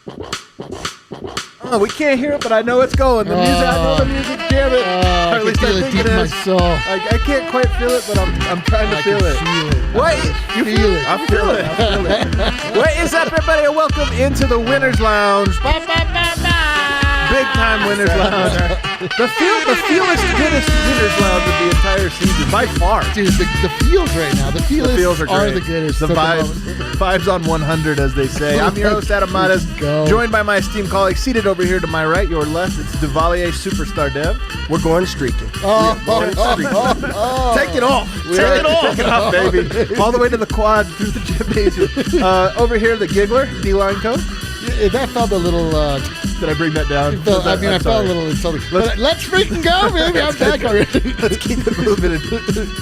Oh, we can't hear it, but I know it's going. The music, I know the music, damn it. Or at least I think it is. I can't quite feel it, but I'm trying to feel it. What? You feel it? I feel it. What is up, everybody? And welcome into the Winners Lounge. Big time Winners Lounge. The feelest, goodest Winners Lounge of the entire season, by far. Dude, the feels right now. The feels are the greatest. The vibes on 100, as they say. I'm your host, Adam Matas, joined by my esteemed colleague, seated over here to my right, your left. It's Duvalier Superstar Dev. We're going streaking. Take it off. Take it off, baby. All the way to the quad through the gymnasium. Over here, the giggler, D-line coach. That felt a little... Did I bring that down? I felt a little insulting. Let's freaking go, baby. I'm back already. Let's keep it moving and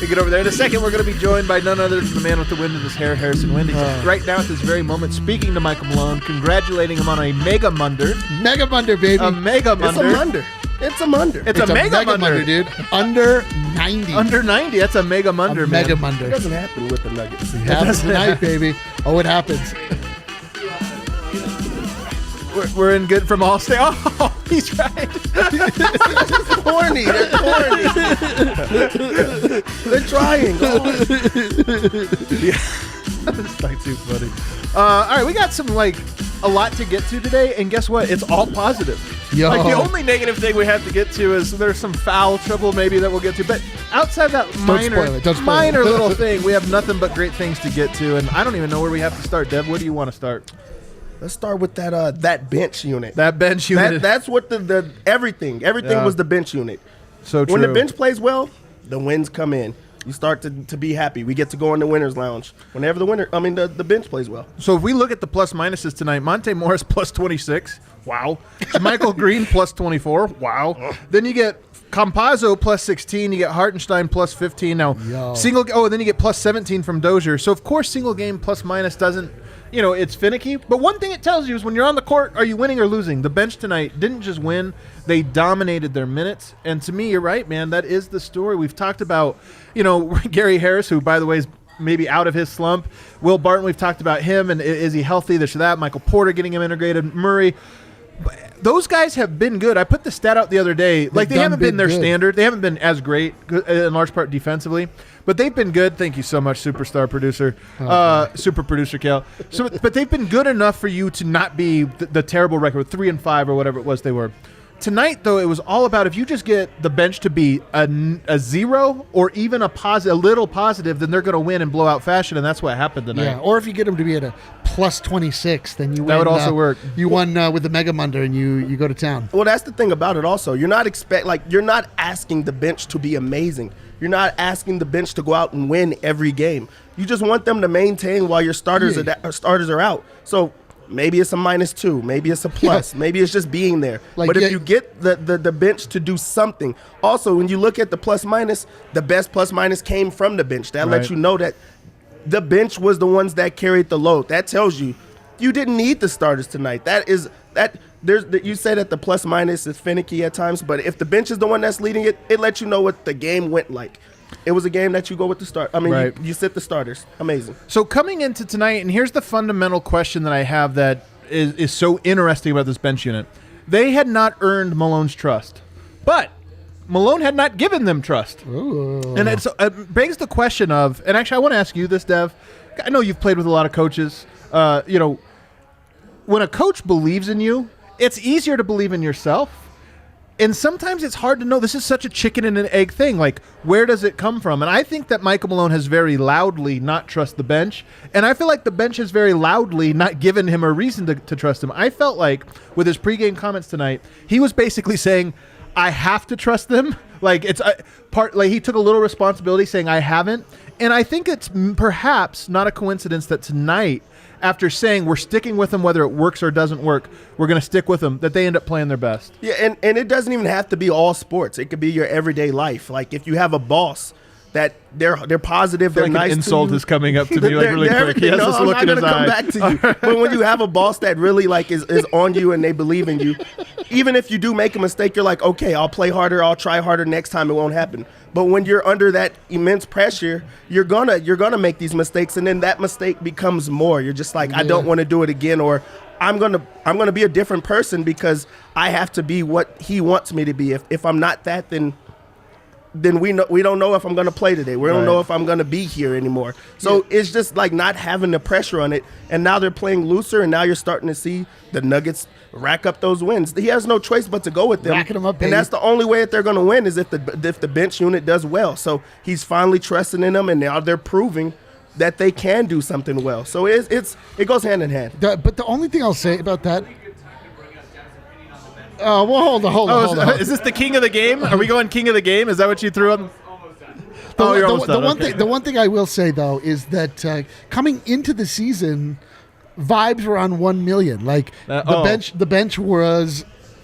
get over there. In a second, we're going to be joined by none other than the man with the wind in his hair, Harrison Wind. Right now, at this very moment, speaking to Michael Malone, congratulating him on a mega munder. Mega munder, baby. A mega munder. It's a munder. It's a mega munder, dude. Under 90. Under 90. That's a mega munder, man. Mega munder. It doesn't happen with the Nuggets. It happens tonight, baby. Oh, it happens. We're in good from all stay. Oh, he's right. Horny. They're corny. They're trying. Yeah. That's like too funny. All right, we got a lot to get to today, and guess what? It's all positive. Yo. The only negative thing we have to get to is there's some foul trouble maybe that we'll get to, but outside that minor little thing, we have nothing but great things to get to, and I don't even know where we have to start. Dev, where do you want to start? Let's start with that bench unit. That bench unit. That's what the everything was the bench unit. So true. When the bench plays well, the wins come in. You start to be happy. We get to go in the winner's lounge whenever the bench plays well. So if we look at the plus minuses tonight, Monte Morris plus 26. Wow. Michael Green plus 24. Wow. Then you get Campazzo plus 16. You get Hartenstein plus 15. Now, and then you get plus 17 from Dozier. So, of course, single game plus minus doesn't, it's finicky. But one thing it tells you is when you're on the court, are you winning or losing? The bench tonight didn't just win. They dominated their minutes. And to me, you're right, man. That is the story. We've talked about, Gary Harris, who, by the way, is maybe out of his slump. Will Barton, we've talked about him, and is he healthy, this or that. Michael Porter getting him integrated. Murray. Those guys have been good. I put the stat out the other day. They haven't been their standard. They haven't been as great, in large part defensively, but they've been good. Thank you so much, superstar producer, super producer Cal. But they've been good enough for you to not be the terrible record, 3-5 or whatever it was they were. Tonight, though, it was all about if you just get the bench to be a zero or even a little positive, then they're going to win in blowout fashion, and that's what happened tonight. Yeah, or if you get them to be at a plus 26, then you win. That would also work. You won with the mega munder, and you go to town. Well, that's the thing about it also. You're not you're not asking the bench to be amazing. You're not asking the bench to go out and win every game. You just want them to maintain while your starters are out. So maybe it's a -2. Maybe it's a plus. Yeah. Maybe it's just being there. But if you get the bench to do something. Also, when you look at the plus-minus, the best plus-minus came from the bench. That lets you know that the bench was the ones that carried the load. That tells you didn't need the starters tonight. You say that the plus-minus is finicky at times, but if the bench is the one that's leading it, it lets you know what the game went like. It was a game that you go with the start. I mean, you sit the starters. Amazing. So coming into tonight, and here's the fundamental question that I have that is so interesting about this bench unit. They had not earned Malone's trust, but Malone had not given them trust. Ooh. And it begs the question of, and actually I want to ask you this, Dev. I know you've played with a lot of coaches. When a coach believes in you, it's easier to believe in yourself. And sometimes it's hard to know. This is such a chicken and an egg thing. Where does it come from? And I think that Michael Malone has very loudly not trust the bench. And I feel like the bench has very loudly not given him a reason to trust him. I felt like with his pregame comments tonight, he was basically saying, I have to trust them. It's a part. He took a little responsibility saying, I haven't. And I think it's perhaps not a coincidence that tonight, after saying we're sticking with them whether it works or doesn't work, we're going to stick with them, that they end up playing their best. Yeah, and it doesn't even have to be all sports. It could be your everyday life. If you have a boss that they're positive, they're nice to you. An insult is coming up to me really quick. He has this look in his eye. I'm not going to come back to you. But when you have a boss that really is on you and they believe in you, even if you do make a mistake, you're like, okay, I'll play harder, I'll try harder next time, it won't happen. But when you're under that immense pressure, you're gonna make these mistakes, and then that mistake becomes more. You're just like, I don't want to do it again, or I'm gonna be a different person because I have to be what he wants me to be. If I'm not that, then we don't know if I'm gonna play today. We don't know if I'm gonna be here anymore. So it's just like not having the pressure on it. And now they're playing looser, and now you're starting to see the Nuggets rack up those wins. He has no choice but to go with them. Racking them up, baby. And that's the only way that they're gonna win is if the bench unit does well. So he's finally trusting in them, and now they're proving that they can do something well. So it goes hand in hand. But the only thing I'll say about that. Well, hold on. Is this the king of the game? Are we going king of the game? Is that what you threw on? The one thing I will say though is that coming into the season, vibes were on 1 million. Like the bench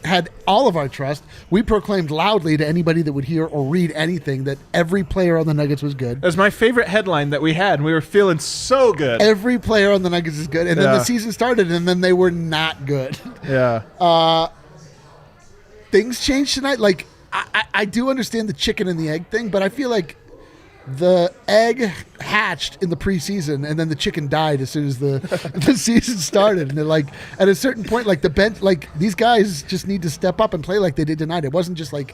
had all of our trust. We proclaimed loudly to anybody that would hear or read anything that every player on the Nuggets was good. That was my favorite headline that we had. We were feeling so good. Every player on the Nuggets is good, and then the season started, and then they were not good. Yeah. Things changed tonight. Like I do understand the chicken and the egg thing, but I feel like the egg hatched in the preseason, and then the chicken died as soon as the season started. And they're like, at a certain point, like the bench, like these guys just need to step up and play like they did tonight. It wasn't just like,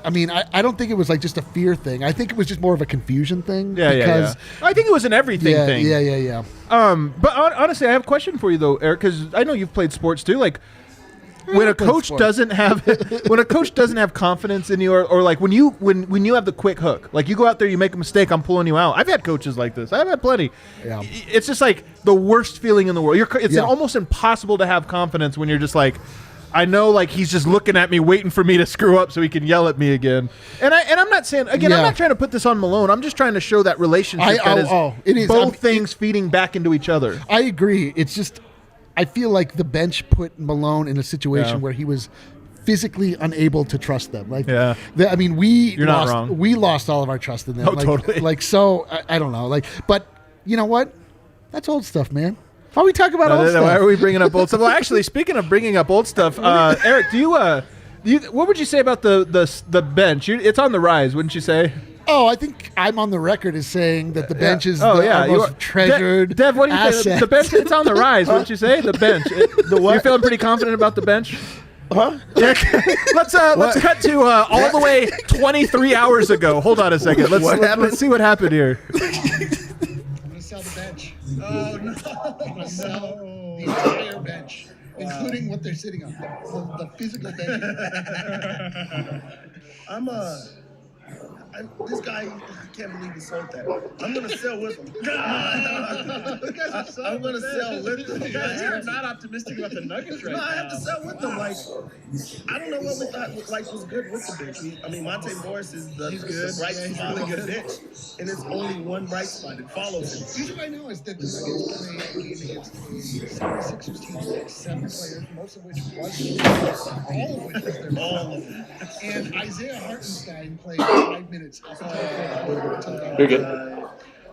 I mean, I don't think it was like just a fear thing. I think it was just more of a confusion thing. Yeah. I think it was an everything thing. Yeah. But honestly, I have a question for you though, Eric, because I know you've played sports too. Like, when a coach doesn't have confidence in you, or like when you have the quick hook, like you go out there, you make a mistake, I'm pulling you out. I've had coaches like this. I've had plenty. Yeah. It's just like the worst feeling in the world. It's almost impossible to have confidence when you're just like, I know, like he's just looking at me, waiting for me to screw up so he can yell at me again. And I'm not saying again, I'm not trying to put this on Malone. I'm just trying to show that relationship it is both things feeding back into each other. I agree. It's just, I feel like the bench put Malone in a situation where he was physically unable to trust them. Like, I mean, we lost all of our trust in them. Oh, totally. Like, so I don't know. Like, but you know what? That's old stuff, man. Why are we talking about old stuff? Why are we bringing up old stuff? Well, actually, speaking of bringing up old stuff, Eric, what would you say about the bench? It's on the rise, wouldn't you say? Oh, I think I'm on the record as saying that the bench is our most treasured Dev, what do you asset. say? The bench, it's on the rise, wouldn't you say? The bench. The what? You're feeling pretty confident about the bench? Huh? Yeah. Let's cut to all the way 23 hours ago. Hold on a second. Let's see what happened here. I'm going to sell the bench. Oh, no. I'm going to sell the entire bench, including what they're sitting on, the physical bench. This guy, I can't believe he sold that. I'm going to sell with him. I'm going to sell with him. You're not optimistic about the Nuggets right now. I have to sell with them. Like, I don't know what we thought was good with the bench. I mean, Monte Morris is the bright spot on the bench, and it's only one bright spot. It follows him. Here's what I know is that the Nuggets played a game against the 76ers team with 7 players, most of which was all of which was their all of them. And Isaiah Hartenstein played 5 minutes. You're good.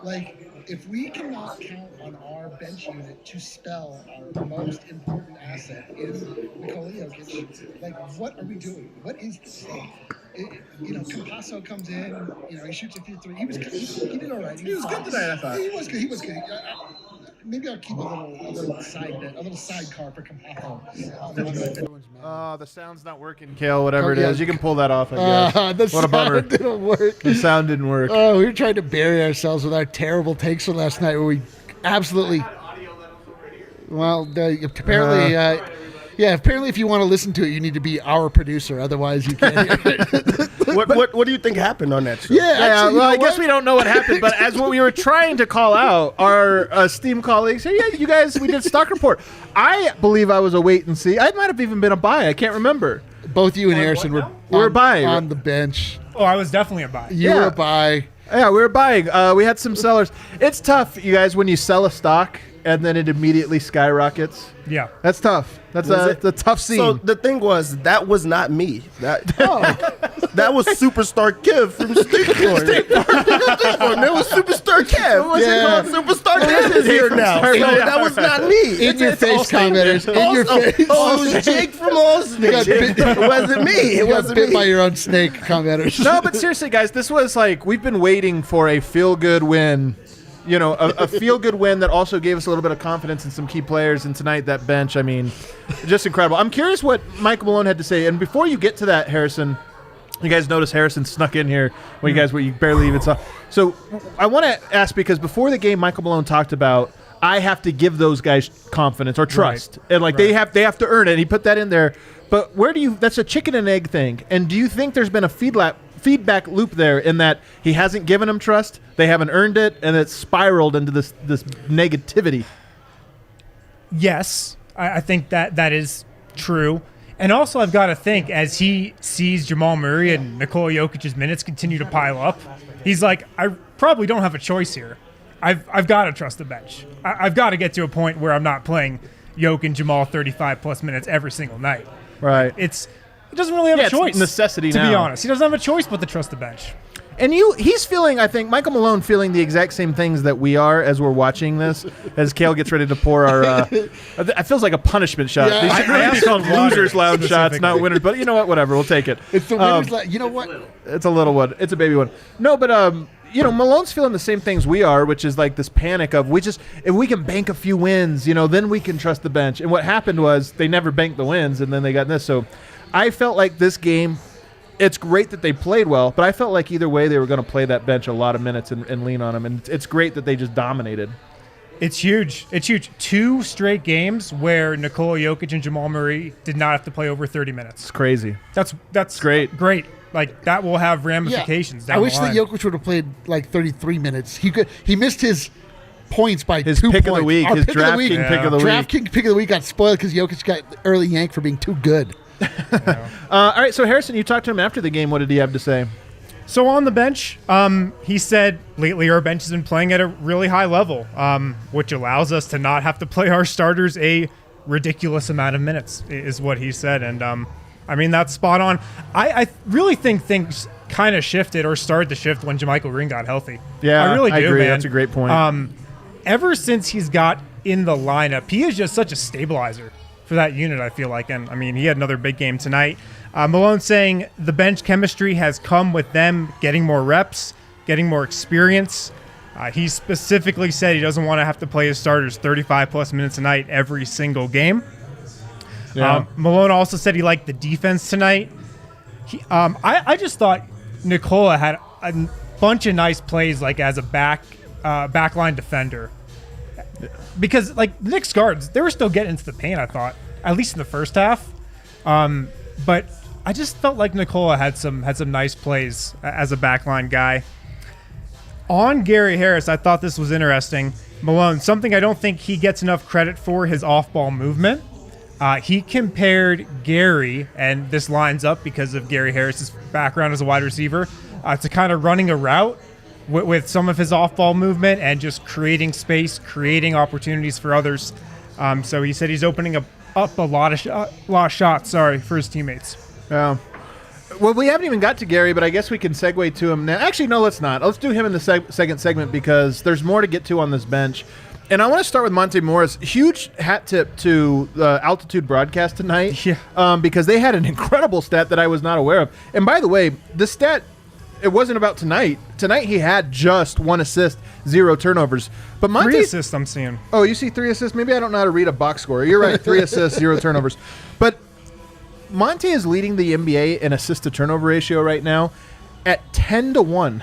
Like, if we cannot count on our bench unit to spell our most important asset in Nikola Jokic, like, what are we doing? What is the state? Campasso comes in, he shoots a few threes. He did all right. He was good tonight, I thought. He was good. Maybe I'll keep a little sidecar for Campasso. The sound's not working, Kale, whatever it is. You can pull that off, I guess. What a bummer. Didn't work. The sound didn't work. Oh, we were trying to bury ourselves with our terrible takes from last night where we absolutely... Well, apparently... apparently if you want to listen to it, you need to be our producer. Otherwise, you can't hear it. What do you think happened on that show? I guess we don't know what happened, but as what we were trying to call out, our esteemed colleagues, hey, you guys, we did stock report. I believe I was a wait and see. I might have even been a buy. I can't remember. Both you and Harrison were buying on the bench. Oh, I was definitely a buy. You were a buy. Yeah, we were buying. We had some sellers. It's tough, you guys, when you sell a stock and then it immediately skyrockets. Yeah. That's tough. That's a tough scene. So the thing was, that was not me. That was Superstar Kev from State Farm. That was Superstar Kev. Superstar Kev is here now. So that was not me. In your face, commenters. In your face. Oh, it was Jake from Allstate. It wasn't me. It wasn't bit me. by your own snake, commenters. No, but seriously, guys, this was like, we've been waiting for a feel-good win a feel-good win that also gave us a little bit of confidence in some key players. And tonight, that bench, I mean, just incredible. I'm curious what Michael Malone had to say. And before you get to that, Harrison, you guys notice Harrison snuck in here when you barely even saw. So I want to ask, because before the game, Michael Malone talked about, I have to give those guys confidence or trust. Right. And they have to earn it. And he put that in there. But that's a chicken and egg thing. And do you think there's been a feedback loop there in that he hasn't given them trust, they haven't earned it, and it's spiraled into this negativity? Yes, I think that is true. And also, I've got to think, as he sees Jamal Murray and Nikola Jokic's minutes continue to pile up, he's like, I probably don't have a choice here. I've got to trust the bench. I've got to get to a point where I'm not playing Jokic and Jamal 35-plus minutes every single night. Right. He doesn't really have a choice. It's necessity to now. be honest. He doesn't have a choice but to trust the bench. And he's feeling, I think, Michael Malone feeling the exact same things that we are as we're watching this, as Kale gets ready to pour our, it feels like a punishment shot. Yeah. They should really be called losers' loud shots, not winners. But you know what? Whatever. We'll take it. It's the winners. You know what? It's a little one. It's a baby one. No, but Malone's feeling the same things we are, which is like this panic of if we can bank a few wins, then we can trust the bench. And what happened was they never banked the wins, and then they got this. So I felt like this game, it's great that they played well, but I felt like either way they were going to play that bench a lot of minutes and lean on them. And it's great that they just dominated. It's huge. It's huge. 2 straight games where Nikola Jokic and Jamal Murray did not have to play over 30 minutes. It's crazy. That's great. Great. Like, that will have ramifications down the line. I wish that Jokic would have played like 33 minutes. He missed his points by his 2 pick points. Of the week, his DraftKings pick of the week. DraftKings pick of the week got spoiled because Jokic got early yank for being too good. All right, so Harrison, you talked to him after the game. What did he have to say? So on the bench, he said, lately our bench has been playing at a really high level, which allows us to not have to play our starters a ridiculous amount of minutes, is what he said. And, I mean, that's spot on. I really think things kind of shifted or started to shift when JaMychal Green got healthy. Yeah, I really do, agree. man. That's a great point. Ever since he's got in the lineup, he is just such a stabilizer for that unit, I feel like. And, I mean, he had another big game tonight. Malone saying the bench chemistry has come with them getting more reps, getting more experience. He specifically said he doesn't want to have to play his starters 35-plus minutes a night every single game. Yeah. Malone also said he liked the defense tonight. I just thought Nikola had a bunch of nice plays, like as a backline defender. Because like Knicks guards, they were still getting into the paint, I thought, at least in the first half. But I just felt like Nikola had some nice plays as a backline guy. On Gary Harris, I thought this was interesting. Malone, something I don't think he gets enough credit for, his off-ball movement. He compared Gary, and this lines up because of Gary Harris's background as a wide receiver, to kind of running a route with some of his off-ball movement and just creating space, creating opportunities for others. So he said he's opening up a lot of shots for his teammates. Yeah. Well, we haven't even got to Gary, but I guess we can segue to him now. Actually, no, let's not. Let's do him in the second segment because there's more to get to on this bench. And I want to start with Monte Morris. Huge hat tip to the Altitude broadcast tonight, because they had an incredible stat that I was not aware of. And by the way, the stat, it wasn't about tonight. Tonight he had just 1 assist, 0 turnovers. But Monte, 3 assists I'm seeing. Oh, you see 3 assists? Maybe I don't know how to read a box score. You're right, 3 assists, 0 turnovers. But Monte is leading the NBA in assist-to-turnover ratio right now at 10-1.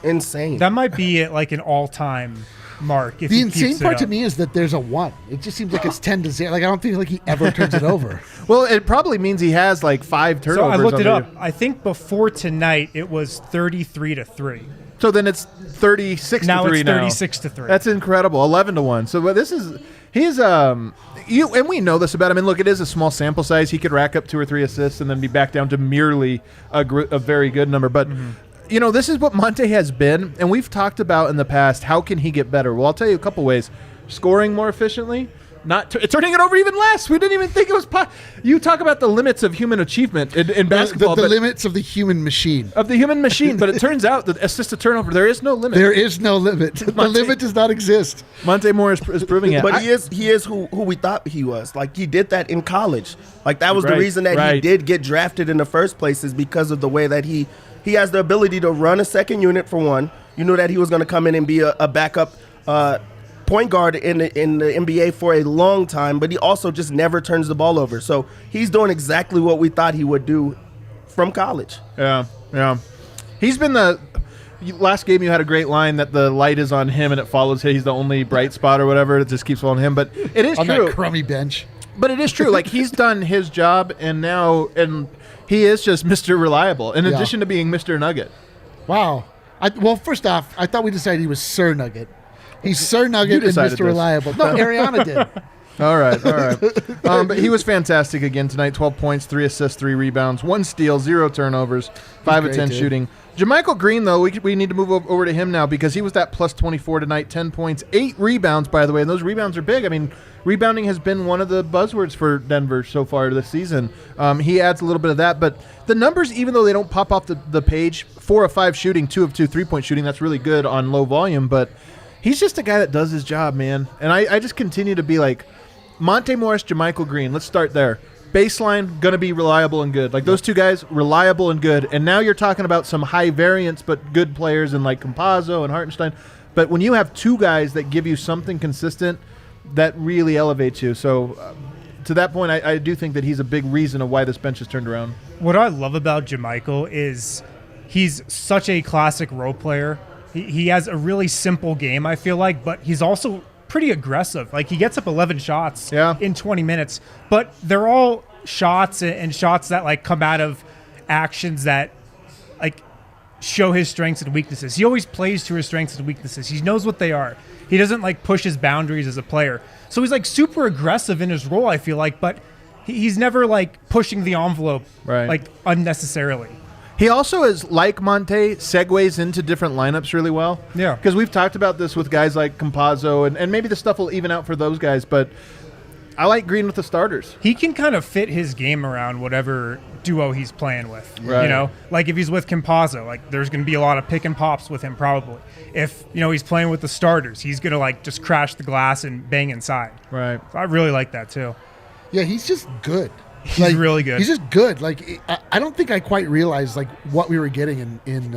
Insane. That might be at like an all-time mark. The insane part to me is that there's a 1. It just seems like it's 10-0. Like I don't think like he ever turns it over. Well, it probably means he has like 5 turnovers. So I looked it up. I think before tonight it was 33-3. So then it's 36-3 now. Now It's 36-3. That's incredible. 11-1. So this is and we know this about him. And look, it is a small sample size. He could rack up 2 or 3 assists and then be back down to merely a very good number. But this is what Monte has been, and we've talked about in the past. How can he get better? Well, I'll tell you a couple ways: scoring more efficiently. Not turning it over even less. We didn't even think it was possible. You talk about the limits of human achievement in basketball. The limits of the human machine. Of the human machine. But it turns out that assist to turnover, there is no limit. There is no limit. The limit does not exist. Monte Morris is proving it. But he is who we thought he was. Like, he did that in college. Like, that was the reason that he did get drafted in the first place, is because of the way that he has the ability to run a second unit, for one. You knew that he was going to come in and be a backup point guard in the NBA for a long time, but he also just never turns the ball over. So he's doing exactly what we thought he would do from college. Yeah. He's been last game you had a great line that the light is on him and it follows him. He's the only bright spot or whatever. It just keeps following him. But it is on true. that crummy bench. But it is true. Like, he's done his job, and he is just Mr. Reliable, in addition to being Mr. Nugget. Wow. Well, first off, I thought we decided he was Sir Nugget. He's Sir Nugget and Mr. Reliable. No, Ariana did. All right. But he was fantastic again tonight. 12 points, 3 assists, 3 rebounds, 1 steal, 0 turnovers, 5 of 10 shooting. JaMychal Green, though, we need to move over to him now because he was that plus 24 tonight, 10 points, 8 rebounds, by the way, and those rebounds are big. I mean, rebounding has been one of the buzzwords for Denver so far this season. He adds a little bit of that, but the numbers, even though they don't pop off the page, 4 of 5 shooting, 2 of 2 3-point shooting, that's really good on low volume, but he's just a guy that does his job, man. And I just continue to be like, Monte Morris, JaMychal Green, let's start there. Baseline, going to be reliable and good. Like, those two guys, reliable and good. And now you're talking about some high variance but good players in, like, Campazzo and Hartenstein. But when you have two guys that give you something consistent, that really elevates you. So, to that point, I do think that he's a big reason of why this bench has turned around. What I love about JaMychal is he's such a classic role player. He has a really simple game, I feel like, but he's also pretty aggressive. Like, he gets up 11 shots in 20 minutes, but they're all shots and shots that, like, come out of actions that, like, show his strengths and weaknesses. He always plays to his strengths and weaknesses. He knows what they are. He doesn't, like, push his boundaries as a player. So he's, like, super aggressive in his role, I feel like, but he's never, like, pushing the envelope, like, unnecessarily. He also is, like Monte, segues into different lineups really well. Yeah. Because we've talked about this with guys like Campazzo, and maybe the stuff will even out for those guys, but I like Green with the starters. He can kind of fit his game around whatever duo he's playing with. Right. You know, like if he's with Campazzo, like there's going to be a lot of pick and pops with him probably. If, you know, he's playing with the starters, he's going to, like, just crash the glass and bang inside. Right. So I really like that too. Yeah, he's just good. He's really good. He's just good. Like, I don't think I quite realized, like, what we were getting in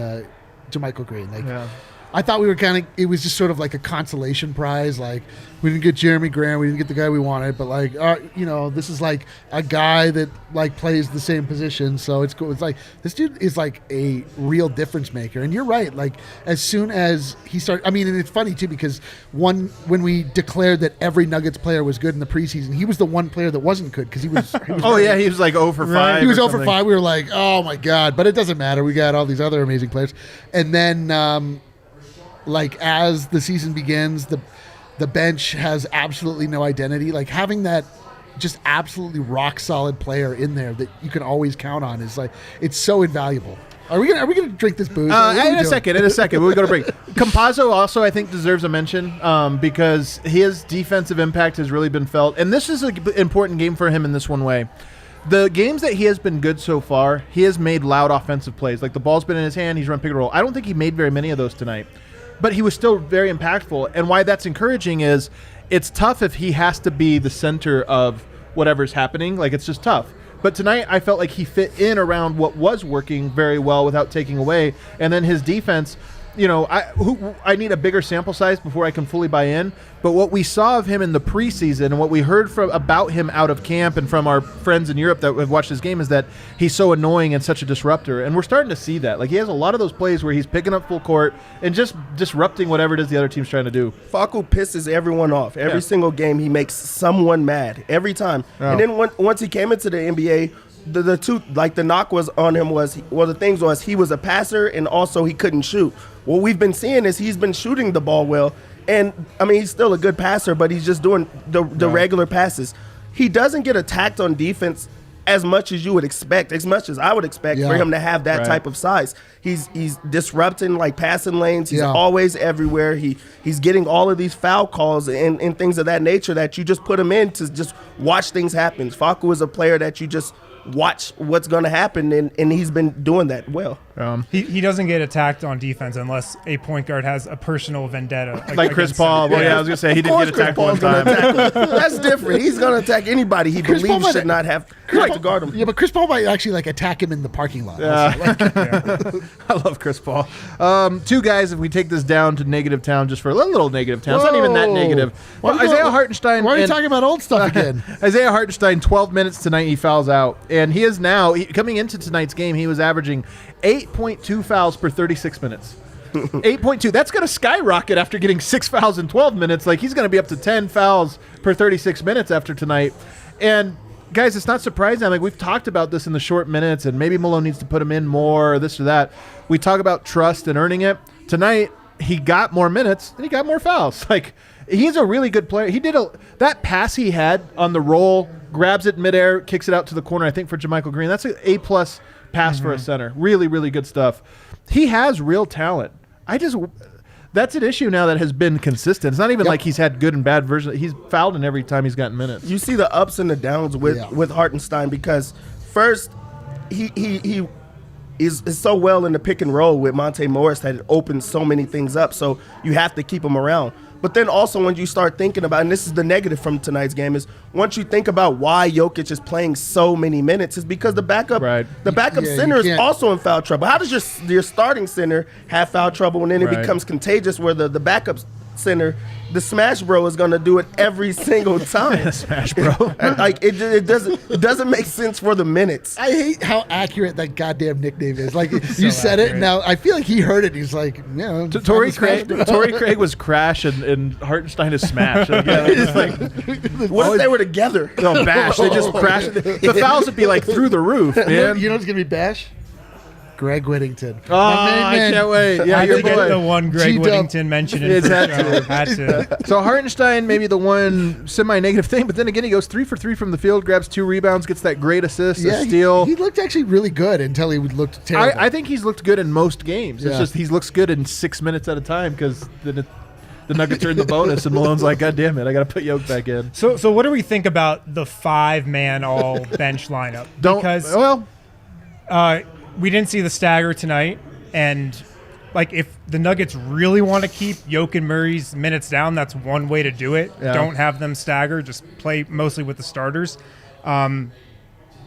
JaMychal Green. Like, I thought we were it was just sort of like a consolation prize. Like, we didn't get Jeremy Grant, we didn't get the guy we wanted, but, like, you know, this is like a guy that, like, plays the same position. So it's cool. It's like, this dude is like a real difference maker. And you're right. Like, as soon as he started, I mean, and it's funny too, because when we declared that every Nuggets player was good in the preseason, he was the one player that wasn't good because he was he was like 0 for 5. He was 0 for 5. We were like, oh my God, but it doesn't matter. We got all these other amazing players. And then, like, as the season begins, the bench has absolutely no identity. Like, having that just absolutely rock solid player in there that you can always count on is, like, it's so invaluable. Are we gonna drink this booze? In a second. We go to break. Campazzo also, I think, deserves a mention because his defensive impact has really been felt, and this is an important game for him in this one way. The games that he has been good so far, he has made loud offensive plays. Like, the ball's been in his hand, he's run pick and roll. I don't think he made very many of those tonight, but he was still very impactful. And why that's encouraging is it's tough if he has to be the center of whatever's happening. Like, it's just tough. But tonight I felt like he fit in around what was working very well without taking away. And then his defense, you know, I need a bigger sample size before I can fully buy in. But what we saw of him in the preseason and what we heard about him out of camp and from our friends in Europe that have watched his game is that he's so annoying and such a disruptor. And we're starting to see that. Like, he has a lot of those plays where he's picking up full court and just disrupting whatever it is the other team's trying to do. Facu pisses everyone off. Every single game he makes someone mad. Every time. Oh. And then once he came into the NBA, the two, like, the knock was on him the things was he was a passer and also he couldn't shoot. What we've been seeing is he's been shooting the ball well. And, I mean, he's still a good passer, but he's just doing the regular passes. He doesn't get attacked on defense as much as you would expect, as much as I would expect for him to have that type of size. He's disrupting, like, passing lanes. He's always everywhere. He's getting all of these foul calls and things of that nature that you just put him in to just watch things happen. Facu is a player that you just watch what's going to happen, and he's been doing that well. He doesn't get attacked on defense unless a point guard has a personal vendetta. Like Chris Paul. Well, I was going to say he didn't get attacked one time. That's different. He's going to attack anybody he believes should not have. Chris to guard him. Yeah, but Chris Paul might actually like attack him in the parking lot. I love Chris Paul. Two guys, if we take this down to negative town just for a little negative town, it's not even that negative. Well, Isaiah Hartenstein. Why are you talking about old stuff again? Isaiah Hartenstein, 12 minutes tonight, he fouls out. And he is now, coming into tonight's game, he was averaging 8.2 fouls per 36 minutes. 8.2. That's going to skyrocket after getting 6 fouls in 12 minutes. Like, he's going to be up to 10 fouls per 36 minutes after tonight. And guys, it's not surprising. Like, we've talked about this in the short minutes, and maybe Malone needs to put him in more, or this or that. We talk about trust and earning it. Tonight, he got more minutes and he got more fouls. Like, he's a really good player. He did that pass he had on the roll, grabs it midair, kicks it out to the corner, I think, for JaMychal Green. That's an A-plus pass for a center. Really, really good stuff. He has real talent. That's an issue now that has been consistent. It's not even like he's had good and bad versions. He's fouled in every time he's gotten minutes. You see the ups and the downs with Hartenstein, because first he is so well in the pick and roll with Monte Morris that it opens so many things up. So you have to keep him around. But then also when you start thinking about, and this is the negative from tonight's game, is once you think about why Jokic is playing so many minutes, is because the backup center is also in foul trouble. How does your starting center have foul trouble, and then it becomes contagious where the backup center, the Smash Bro, is going to do it every single time? Smash Bro. Like it doesn't make sense for the minutes. I hate how accurate that goddamn nickname is. Like, you said it, now I feel like he heard it. And he's like, you know, Torrey Craig was Crash and Hartenstein is Smash. It's like, what if they were together? No, Bash. They just crash. The fouls would be like through the roof, man. You know what's going to be Bash? Greg Whittington. Oh, I can't wait. Yeah, I your think it's boy. the one Greg Whittington mentioned in the show. Had to. So Hartenstein, maybe the one semi-negative thing, but then again, he goes 3 for 3 from the field, grabs 2 rebounds, gets that great assist, a steal. He looked actually really good until he looked terrible. I think he's looked good in most games. It's just he looks good in 6 minutes at a time because the Nuggets are in the bonus, and Malone's like, God damn it, I got to put Yoke back in. So what do we think about the 5-man all bench lineup? We didn't see the stagger tonight, and like if the Nuggets really want to keep Yoke and Murray's minutes down, that's one way to do it. Yeah. Don't have them stagger, just play mostly with the starters. And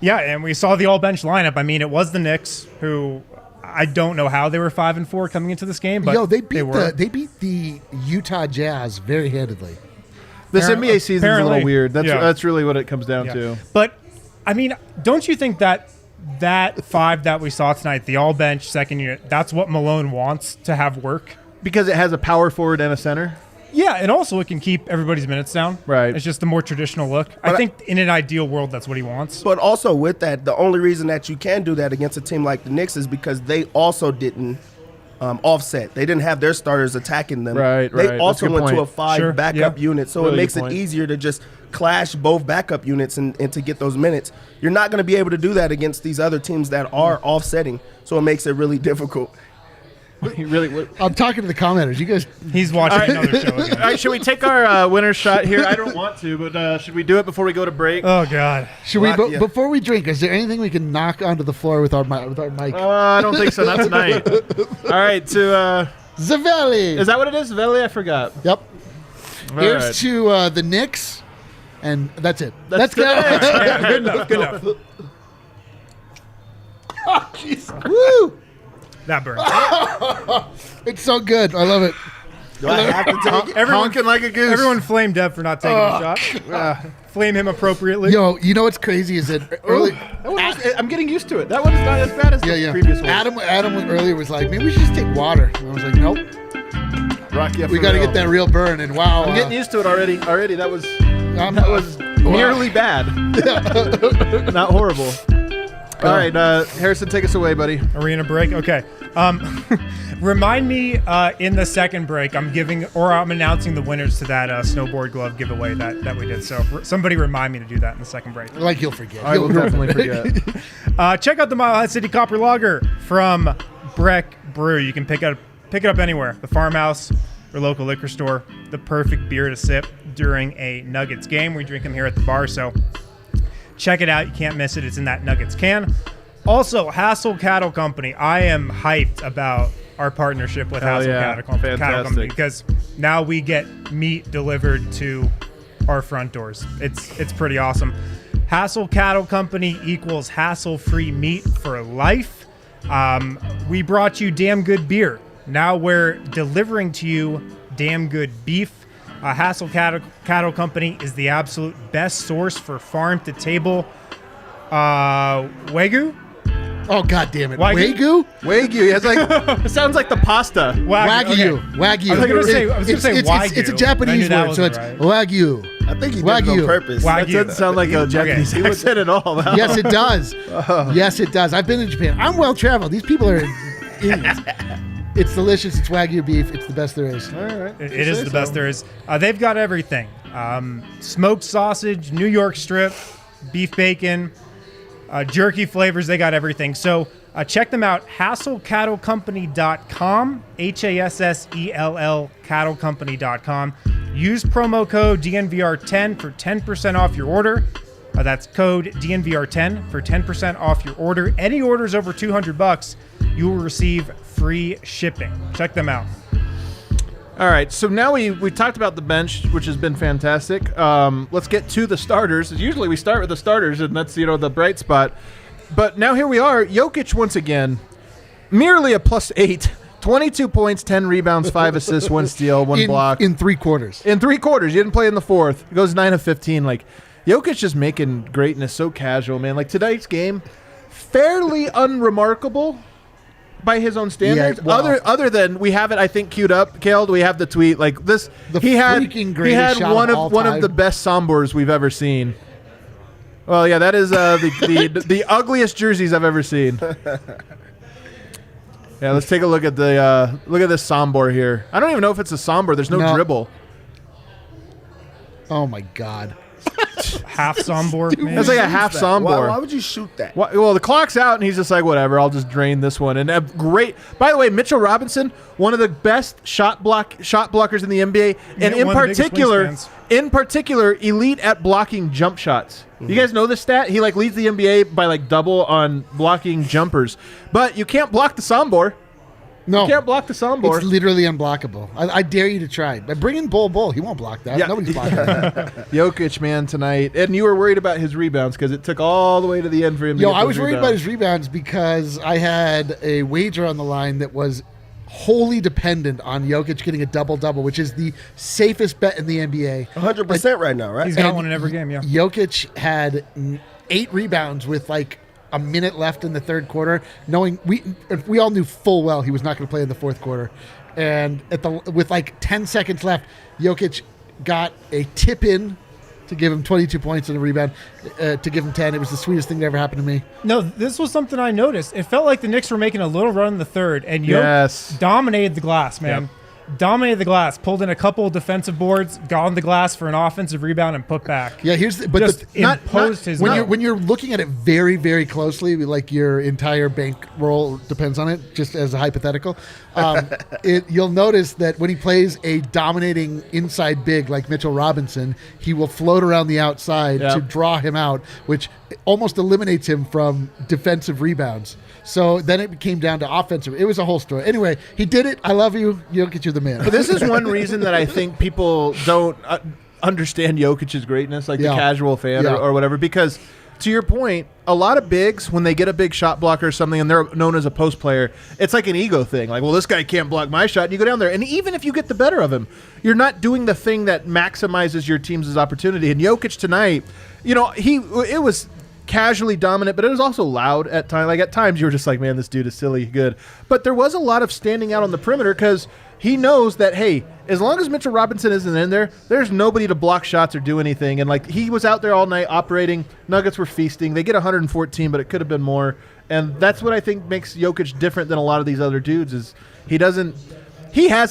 we saw the all bench lineup. I mean, it was the Knicks, who I don't know how they were 5-4 coming into this game, but they beat the Utah Jazz very handedly. This NBA season is a little weird. That's really what it comes down to. But I mean, don't you think that 5 that we saw tonight, the all bench second unit, that's what Malone wants to have work? Because it has a power forward and a center? Yeah, and also it can keep everybody's minutes down. Right. It's just the more traditional look. I think in an ideal world, that's what he wants. But also with that, the only reason that you can do that against a team like the Knicks is because they also didn't offset. They didn't have their starters attacking them. They also went to a 5 backup unit, so it makes it easier to just clash both backup units and to get those minutes. You're not going to be able to do that against these other teams that are offsetting, so it makes it really difficult. I'm talking to the commenters. You guys, he's watching another show again. All right, should we take our winner's shot here? I don't want to, but should we do it before we go to break? Oh God! Should we? Before we drink, is there anything we can knock onto the floor with our mic? I don't think so. Not tonight. All right, to Zavelli. Is that what it is? Zavelli? I forgot. Yep. All Here's right. to the Knicks, and that's it. Let's go. Yeah, good enough. Good enough. Oh, jeez. Woo! That burns. It's so good. I love it. Do I have to take it? Honking like a goose. Everyone flame Deb for not taking a shot. Flame him appropriately. Yo, you know what's crazy is that early. I'm getting used to it. That one is not as bad as the previous one. Adam earlier was like, maybe we should just take water. And I was like, nope. Rocky, we got to get that real burn. And wow, I'm getting used to it already. That was nearly bad. Not horrible. All right, Harrison, take us away, buddy. Arena break. Okay. Remind me in the second break. I'm announcing the winners to that snowboard glove giveaway that we did. So somebody remind me to do that in the second break. Like you'll forget. I will definitely forget. Check out the Mile High City Copper Lager from Breck Brew. You can pick it up anywhere. The farmhouse or local liquor store. The perfect beer to sip during a Nuggets game. We drink them here at the bar, so check it out. You can't miss it. It's in that Nuggets can. Also, Hassel Cattle Company. I am hyped about our partnership with Hassel Cattle Company because now we get meat delivered to our front doors. It's pretty awesome. Hassel Cattle Company equals hassle-free meat for life. We brought you damn good beer. Now we're delivering to you damn good beef. Hassel Cattle Company is the absolute best source for farm-to-table Wagyu. Oh, God damn it. Wagyu? Wagyu. It's like it sounds like the pasta. Wagyu. Okay. Wagyu. I was going to say Wagyu. It's a Japanese word, so it's Wagyu. I think he did it on purpose. That doesn't sound like a Japanese accent at all. Yes, it does. Yes, it does. I've been in Japan. I'm well traveled. These people are idiots. It's delicious. It's Wagyu beef. It's the best there is. All right. It is the best there is. They've got everything. Smoked sausage, New York strip, beef bacon, jerky flavors. They got everything. So check them out. HassellCattleCompany.com. HASSELL cattlecompany.com. Use promo code DNVR10 for 10% off your order. That's code DNVR10 for 10% off your order. Any orders over $200, you will receive free shipping. Check them out. All right, so now we talked about the bench, which has been fantastic. Let's get to the starters. Usually we start with the starters, and that's the bright spot. But now here we are. Jokic once again, merely a +8, 22 points, 10 rebounds, 5 assists, 1 steal, 1 block. In 3 quarters. In 3 quarters. You didn't play in the fourth. He goes 9 of 15. Like, Jokic just making greatness so casual, man. Like, tonight's game, fairly unremarkable by his own standards. Yeah, well, other than we have it, I think, queued up. Kale, do we have the tweet? Like this, he had shot one of the best Sombors we've ever seen. Well, yeah, that is the ugliest jerseys I've ever seen. Yeah, let's take a look at this Sombor here. I don't even know if it's a Sombor. There's no dribble. Oh my God. Half Sombor, man. That's like a half Sombor. Why would you shoot that? Well, the clock's out, and he's just like, whatever, I'll just drain this one. And great. By the way, Mitchell Robinson, one of the best shot blockers in the NBA, and in particular, elite at blocking jump shots. Mm-hmm. You guys know this stat? He leads the NBA by double on blocking jumpers. But you can't block the Sombor. No. You can't block the Sombor. It's literally unblockable. I dare you to try. But bring in Bull. He won't block that. Yeah. Nobody's blocking that. Jokic, man, tonight. And you were worried about his rebounds because it took all the way to the end for him to get I was those worried rebounds. about his rebounds because I had a wager on the line that was wholly dependent on Jokic getting a double-double, which is the safest bet in the NBA. 100% right now, right? He's got one in every game, yeah. Jokic had 8 rebounds with a minute left in the third quarter, knowing we all knew full well he was not going to play in the fourth quarter. And with 10 seconds left, Jokic got a tip in to give him 22 points and a rebound, to give him 10. It was the sweetest thing that ever happened to me. No, this was something I noticed. It felt like the Knicks were making a little run in the third, and Jokic dominated the glass, man. Yep. Dominated the glass, pulled in a couple of defensive boards, got on the glass for an offensive rebound, and put back. Yeah, imposed his will. When you're looking at it very, very closely, like your entire bankroll depends on it, just as a hypothetical, you'll notice that when he plays a dominating inside big like Mitchell Robinson, he will float around the outside to draw him out, which almost eliminates him from defensive rebounds. So then it came down to offensive. It was a whole story. Anyway, he did it. I love you. Jokic, you're the man. But this is one reason that I think people don't understand Jokic's greatness, like the casual fan or whatever, because to your point, a lot of bigs, when they get a big shot blocker or something and they're known as a post player, it's like an ego thing. Like, well, this guy can't block my shot. And you go down there, and even if you get the better of him, you're not doing the thing that maximizes your team's opportunity. And Jokic tonight, it was casually dominant, but it was also loud at times. Like, at times you were just like, man, this dude is silly good. But there was a lot of standing out on the perimeter because he knows that, hey, as long as Mitchell Robinson isn't in there, there's nobody to block shots or do anything. And, he was out there all night operating. Nuggets were feasting. They get 114, but it could have been more. And that's what I think makes Jokic different than a lot of these other dudes is he has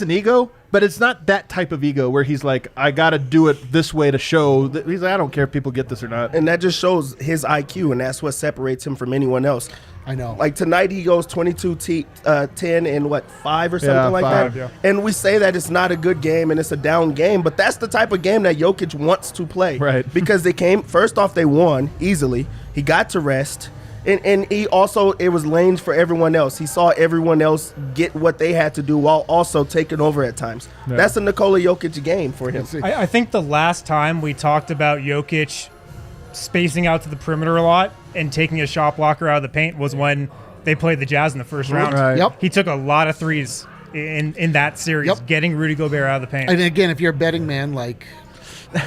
an ego, but it's not that type of ego where he's like, I got to do it this way to show that he's like, I don't care if people get this or not. And that just shows his IQ, and that's what separates him from anyone else. I know. Like tonight, he goes 22, 10, and 5 or something like 5, that. yeah. And we say that it's not a good game and it's a down game, but that's the type of game that Jokic wants to play. Right. Because first off, they won easily. He got to rest. And he also, it was lanes for everyone else. He saw everyone else get what they had to do while also taking over at times. Yeah. That's a Nikola Jokic game for him. I think the last time we talked about Jokic spacing out to the perimeter a lot and taking a shot blocker out of the paint was when they played the Jazz in the first round. Right. Yep. He took a lot of threes in that series, Yep. getting Rudy Gobert out of the paint. And again, if you're a betting man, like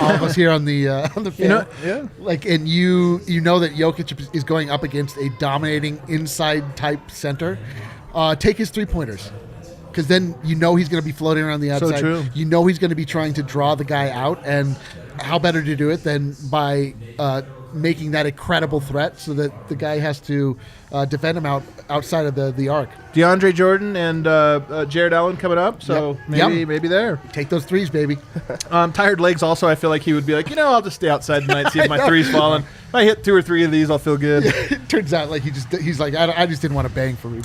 all of us here on the field, like, and you know that Jokic is going up against a dominating inside type center, take his 3-pointers. Because then you know he's going to be floating around the outside. true. You know he's going to be trying to draw the guy out, and how better to do it than by making that a credible threat so that the guy has to defend him outside of the arc. DeAndre Jordan and Jared Allen coming up, so Yep. maybe there. Take those threes, baby. Tired legs also, I feel like he would be like, I'll just stay outside tonight, see if my three's falling. If I hit 2 or 3 of these, I'll feel good. It turns out like he's like, I just didn't want to bang for me.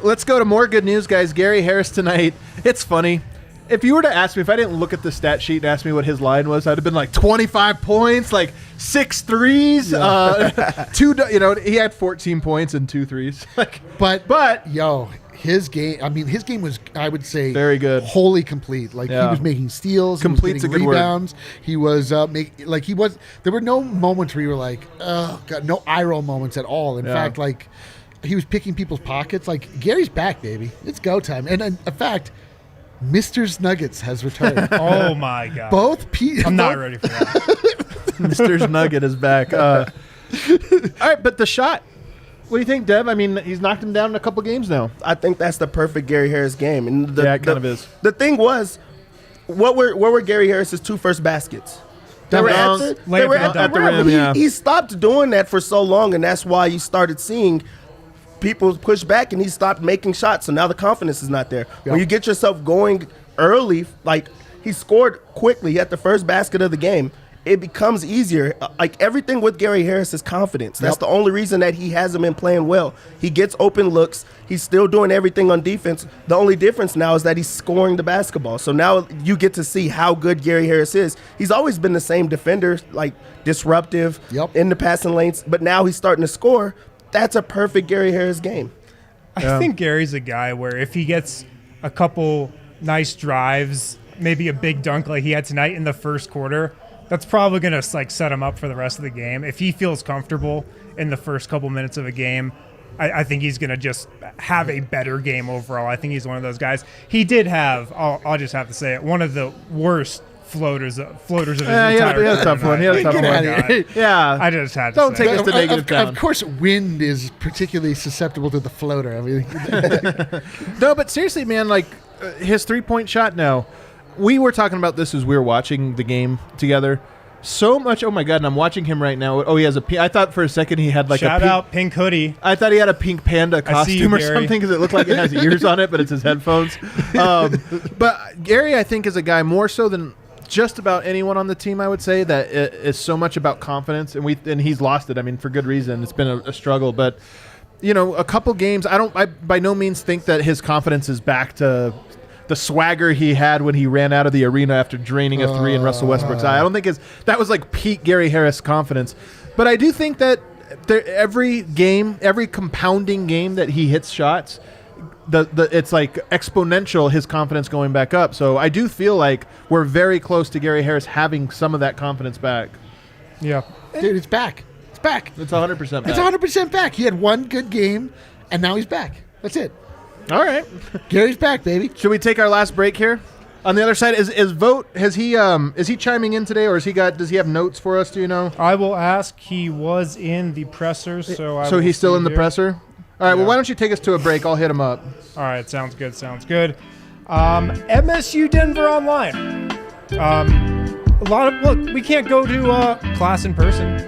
Let's go to more good news, guys. Gary Harris tonight. It's funny. If you were to ask me, if I didn't look at the stat sheet and ask me what his line was, I'd have been like 25 points, like 6 threes, 2. He had 14 points and 2 threes. But yo, his game. I mean, his game was, I would say, very good, wholly complete. Like he was making steals, Complete's he was a good word. rebounds. He was There were no moments where you were like, oh god, no eye roll moments at all. In fact, like he was picking people's pockets. Like Gary's back, baby. It's go time. And in fact, Mister's Nuggets has returned. Oh my god! I'm not ready for that. Mister's Nugget is back. All right, but the shot. What do you think, Dev? I mean, he's knocked him down in a couple games now. I think that's the perfect Gary Harris game. And Yeah, it kind of is. The thing was, what were Gary Harris's 2 first baskets? They were at the rim. yeah. He stopped doing that for so long, and that's why you started seeing people push back, and he stopped making shots. So now the confidence is not there. When you get yourself going early, like he scored quickly at the first basket of the game, it becomes easier. Like everything with Gary Harris is confidence. That's the only reason that he hasn't been playing well. He gets open looks. He's still doing everything on defense. The only difference now is that he's scoring the basketball. So now you get to see how good Gary Harris is. He's always been the same defender, like disruptive in the passing lanes, but now he's starting to score. That's a perfect Gary Harris game. I think Gary's a guy where if he gets a couple nice drives, maybe a big dunk like he had tonight in the first quarter, that's probably going to like set him up for the rest of the game. If he feels comfortable in the first couple minutes of a game, I think he's going to just have a better game overall. I think he's one of those guys. He did have, I'll just have to say it, one of the worst floaters of his entire he had a tough one. He had a tough Get one. outta here. Yeah. I just had to Don't say take it. us to negative town. Of course, wind is particularly susceptible to the floater. I mean, No, but seriously, man, like his 3-point shot now. We were talking about this as we were watching the game together. So much. Oh my god! And I'm watching him right now. Oh, he has a. I thought for a second he had like Shout a pink, out Pink Hoodie. I thought he had a pink panda I see you, costume or Gary. something because it looked like it has ears on it, but it's his headphones. But Gary, I think, is a guy more so than just about anyone on the team. I would say that it is so much about confidence, and he's lost it. I mean, for good reason. It's been a struggle, but a couple games. I by no means think that his confidence is back to the swagger he had when he ran out of the arena after draining a 3 in Russell Westbrook's eye. I don't think that was like peak Gary Harris confidence. But I do think that every compounding game that he hits shots, it's like exponential, his confidence going back up. So I do feel like we're very close to Gary Harris having some of that confidence back. Yeah. dude, it's back. It's back. It's 100% back. It's 100% back. He had one good game, and now he's back. That's it. All right. Gary's back, baby. Should we take our last break here? On the other side, is Vogt, is he chiming in today, or does he have notes for us, do you know? I will ask. He was in the presser, so He's still in the here. presser? All right, well, why don't you take us to a break? I'll hit him up. All right, sounds good. MSU Denver Online. Look, we can't go to class in person,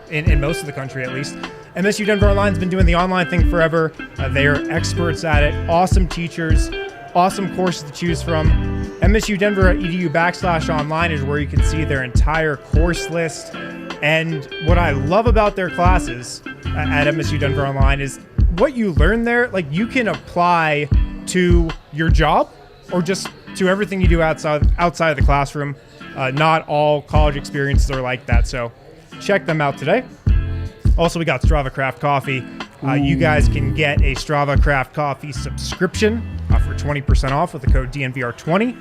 in most of the country at least. MSU Denver Online's been doing the online thing forever. They are experts at it. Awesome teachers, awesome courses to choose from. MSUDenver.edu/online is where you can see their entire course list. And what I love about their classes at MSU Denver Online is what you learn there, like you can apply to your job or just to everything you do outside of the classroom. Not all college experiences are like that, so check them out today. Also, we got Strava Craft Coffee. You guys can get a Strava Craft Coffee subscription for 20% off with the code DNVR20.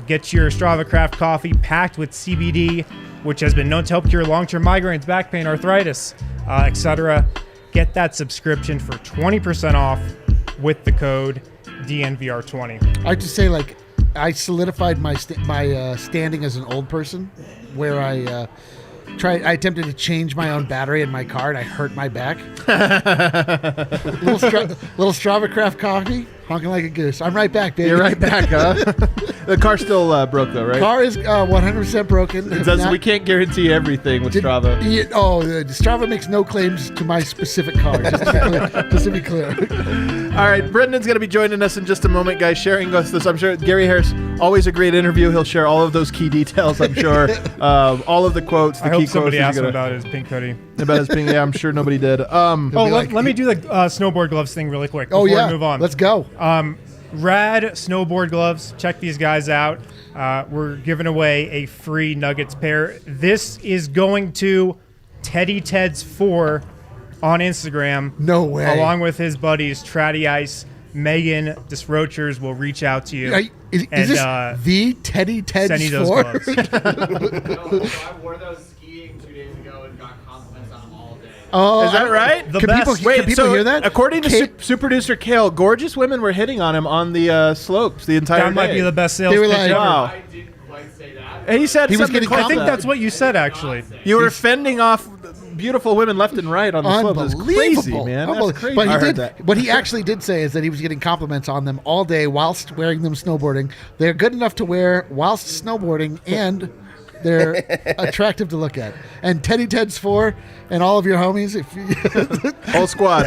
Get your Strava Craft Coffee packed with CBD which has been known to help cure long-term migraines, back pain, arthritis, etc. Get that subscription for 20% off with the code DNVR20. I have to say, like, I solidified my standing as an old person, where I attempted to change my own battery in my car, and I hurt my back. little Strava Craft coffee, honking like a goose. I'm right back, baby. You're right back, huh? The car's still broke, though, right? Car is 100% broken. We can't guarantee everything with Strava. Strava makes no claims to my specific car, just to be clear. All right, Brendan's going to be joining us in just a moment, guys, sharing with us. I'm sure Gary Harris, always a great interview. He'll share all of those key details, I'm sure. All of the quotes, the I key hope quotes. somebody asked him about his pink hoodie. About his pink, yeah, I'm sure nobody did. Let me do the snowboard gloves thing really quick before we move on. Let's go. Rad snowboard gloves. Check these guys out. We're giving away a free Nuggets pair. This is going to Teddy Ted's 4 on Instagram. No way. Along with his buddies, Tratty Ice, Megan Disrochers will reach out to you. Is this the Teddy Ted's send you those 4? gloves. I wore those skiing 2 days ago and got compliments on them all day. Oh, Is that right? The Can best. people hear that? According to super producer Kale, gorgeous women were hitting on him on the slopes the entire That day. might be the best sales They were pitch like, ever. Wow. I didn't quite say that. And he said He was something getting I think close. that's what you said, actually. You were fending off beautiful women left and right on the slopes. It's crazy, man. That's crazy. But I heard that. what he actually did say is that he was getting compliments on them all day whilst wearing them snowboarding. They're good enough to wear whilst snowboarding, and they're attractive to look at. And Teddy Ted's 4 and all of your homies, if you, Whole squad.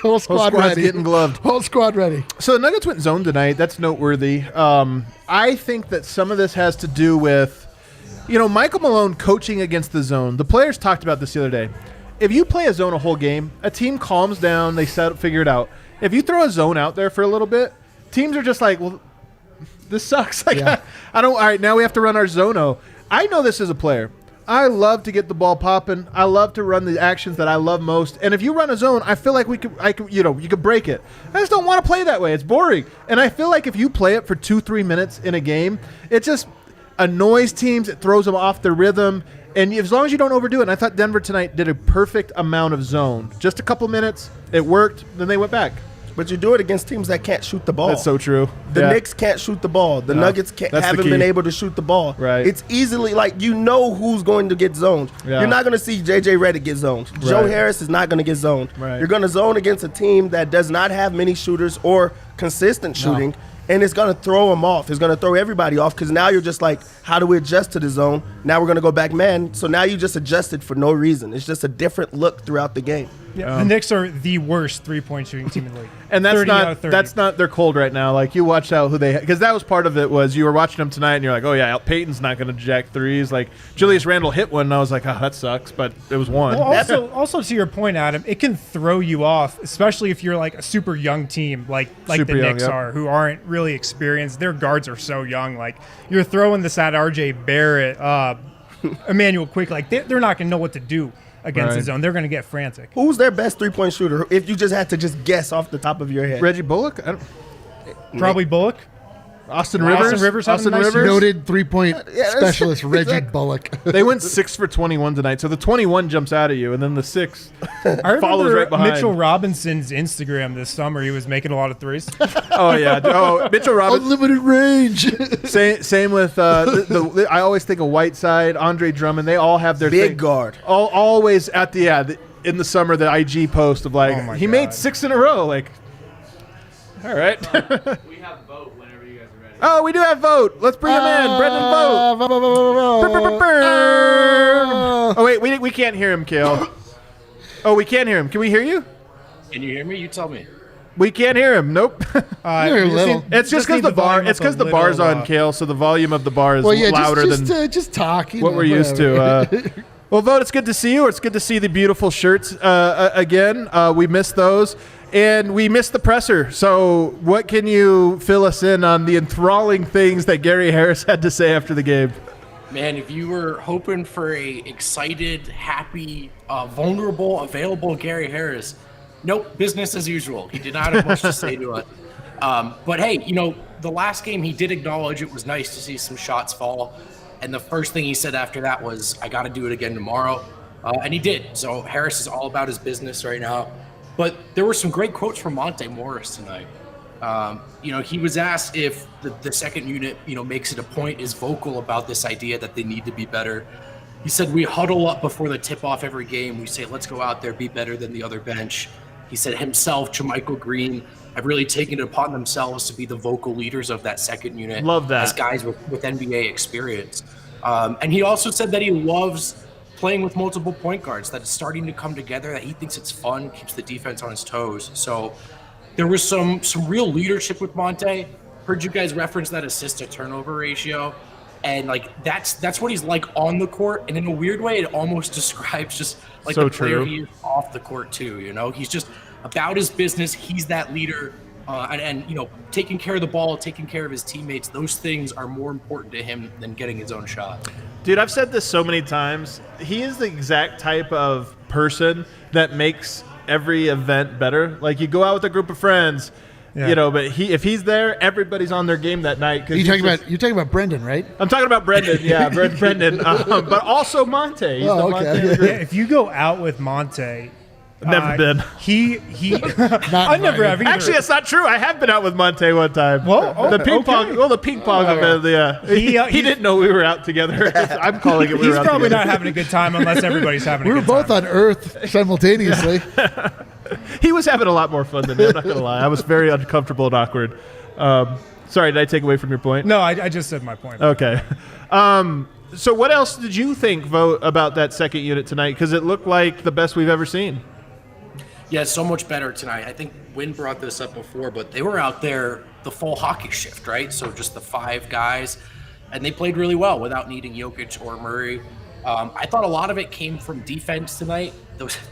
whole squad squad's ready. getting gloved. Whole squad ready. So the Nuggets went zone tonight. That's noteworthy. I think that some of this has to do with, Michael Malone coaching against the zone. The players talked about this the other day. If you play a zone a whole game, a team calms down, they figure it out. If you throw a zone out there for a little bit, teams are just like, well, this sucks. Like, Yeah. I don't. All right, now we have to run our zone-o. I know this as a player. I love to get the ball popping. I love to run the actions that I love most. And if you run a zone, I feel like you could break it. I just don't want to play that way. It's boring. And I feel like if you play it for 2-3 minutes in a game, it just annoys teams. It throws them off their rhythm. And as long as you don't overdo it, and I thought Denver tonight did a perfect amount of zone. Just a couple minutes, it worked, then they went back. But you do it against teams that can't shoot the ball. That's so true. The Knicks can't shoot the ball. The Nuggets that's the haven't key. been able to shoot the ball. Right. It's easily who's going to get zoned. Yeah. You're not going to see J.J. Redick get zoned. Joe Harris is not going to get zoned. Right. You're going to zone against a team that does not have many shooters or consistent shooting. And it's going to throw them off. It's going to throw everybody off because now you're just like, how do we adjust to the zone? Now we're going to go back man. So now you just adjusted for no reason. It's just a different look throughout the game. Yeah, the Knicks are the worst three-point shooting team in the league. And 30 out of 30. that's not they're cold right now. Like, you watch out who they, because that was part of it, was you were watching them tonight and you're like, oh yeah, Peyton's not going to jack threes. Like, Julius Randle hit one and I was like, oh, that sucks, but it was one. Well, also to your point, Adam, it can throw you off, especially if you're like a super young team, like Super the young, Knicks yep. are, who aren't really experienced. Their guards are so young. Like, you're throwing this at R.J. Barrett, Emmanuel Quick. Like, they're not going to know what to do against Right. the zone. They're going to get frantic. Who's their best three-point shooter if you just had to just guess off the top of your head? Reggie Bullock? Probably Bullock. Austin Austin Rivers? Rivers having a nice Noted 3-point that's- specialist Reggie exactly. Bullock. They went 6 for 21 tonight, so the 21 jumps out at you, and then the 6 I follows remember right behind. Mitchell Robinson's Instagram this summer. He was making a lot of threes. Oh, yeah. Oh, Mitchell Roberts. Unlimited range. Same with, I always think of Whiteside, Andre Drummond. They all have their Big thing. guard. Always at in the summer, the IG post of like, Oh my he God. made 6 in a row. Like, all right. We have vote whenever you guys are ready. Oh, we do have vote. Let's bring him in. Brendan, vote. Oh, wait, we can't hear him, Kale. Oh, we can't hear him. Can we hear you? Can you hear me? You tell me. We can't hear him. Nope. You're a little. It's just because the bar. It's because the bar's on, Kale. So the volume of the bar is Well, yeah, louder than just talk. what we're used to. Well, Vote, it's good to see you. It's good to see the beautiful shirts again. We missed those, and we missed the presser. So what can you fill us in on the enthralling things that Gary Harris had to say after the game? Man, if you were hoping for a excited, happy, vulnerable, available Gary Harris, nope, business as usual. He did not have much to say to it. But hey, the last game he did acknowledge it was nice to see some shots fall. And the first thing he said after that was, I got to do it again tomorrow. And he did. So Harris is all about his business right now. But there were some great quotes from Monte Morris tonight. He was asked if the second unit, makes it a point, is vocal about this idea that they need to be better. He said, we huddle up before the tip-off every game. We say, let's go out there, be better than the other bench. He said himself, JaMychal Green, have really taken it upon themselves to be the vocal leaders of that second unit. Love that. As guys with NBA experience. And he also said that he loves playing with multiple point guards, that it's starting to come together, that he thinks it's fun, keeps the defense on his toes. So there was some real leadership with Monte. Heard you guys reference that assist to turnover ratio. And that's what he's like on the court. And in a weird way, it almost describes just like so the player true. he is off the court too. He's just about his business. He's that leader. And taking care of the ball, taking care of his teammates, those things are more important to him than getting his own shot. Dude, I've said this so many times. He is the exact type of person that makes every event better. Like, you go out with a group of friends, but if he's there, everybody's on their game that night. You're talking about Brendan, right? I'm talking about Brendan, yeah, Brendan, but also Monte. He's the okay. Monte of the group. If you go out with Monte, Never been. He I never have either. Actually, it's not true. I have been out with Monte one time. Well, the ping pong. okay. Well, the ping pong event. Yeah, he didn't know we were out together. I'm calling it. We He's were out probably together. not having a good time unless everybody's having a We good were time. both on Earth simultaneously. He was having a lot more fun than me. I'm not gonna lie. I was very uncomfortable and awkward. Sorry, did I take away from your point? No, I just said my point. Okay. So what else did you think, Vote, about that second unit tonight? Because it looked like the best we've ever seen. Yeah, so much better tonight. I think Wynn brought this up before, but they were out there the full hockey shift, right? So just the 5 guys, and they played really well without needing Jokic or Murray. I thought a lot of it came from defense tonight.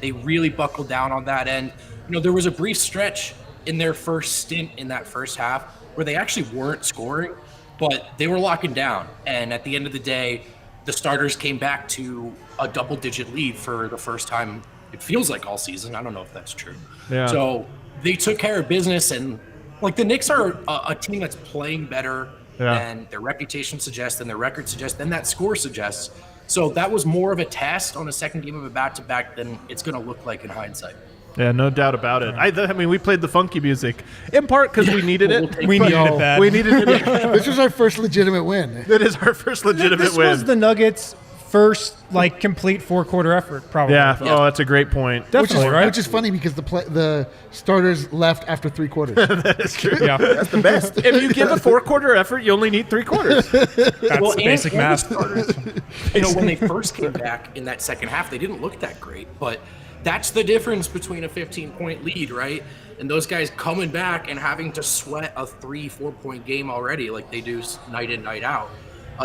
They really buckled down on that end. There was a brief stretch in their first stint in that first half where they actually weren't scoring, but they were locking down. And at the end of the day, the starters came back to a double-digit lead for the first time, it feels like, all season. I don't know if that's true. Yeah. So they took care of business, and the Knicks are a team that's playing better than their reputation suggests, and their record suggests, and that score suggests. So that was more of a test on a second game of a back-to-back than it's going to look like in hindsight. Yeah, no doubt about it. I mean, we played the funky music in part because we needed it. We needed it bad. We needed it. This was our first legitimate win. It is our first legitimate This win. was the Nuggets' first complete 4-quarter effort, probably. Yeah. Oh, that's a great point. Definitely, right? Which is funny because the starters left after 3 quarters. That is true. Yeah, That's the best. If you give a 4-quarter effort, you only need 3 quarters. that's basic and math. the starters, when they first came back in that second half, they didn't look that great, but that's the difference between a 15-point lead, right? And those guys coming back and having to sweat a 3-4 point game already like they do night in, night out.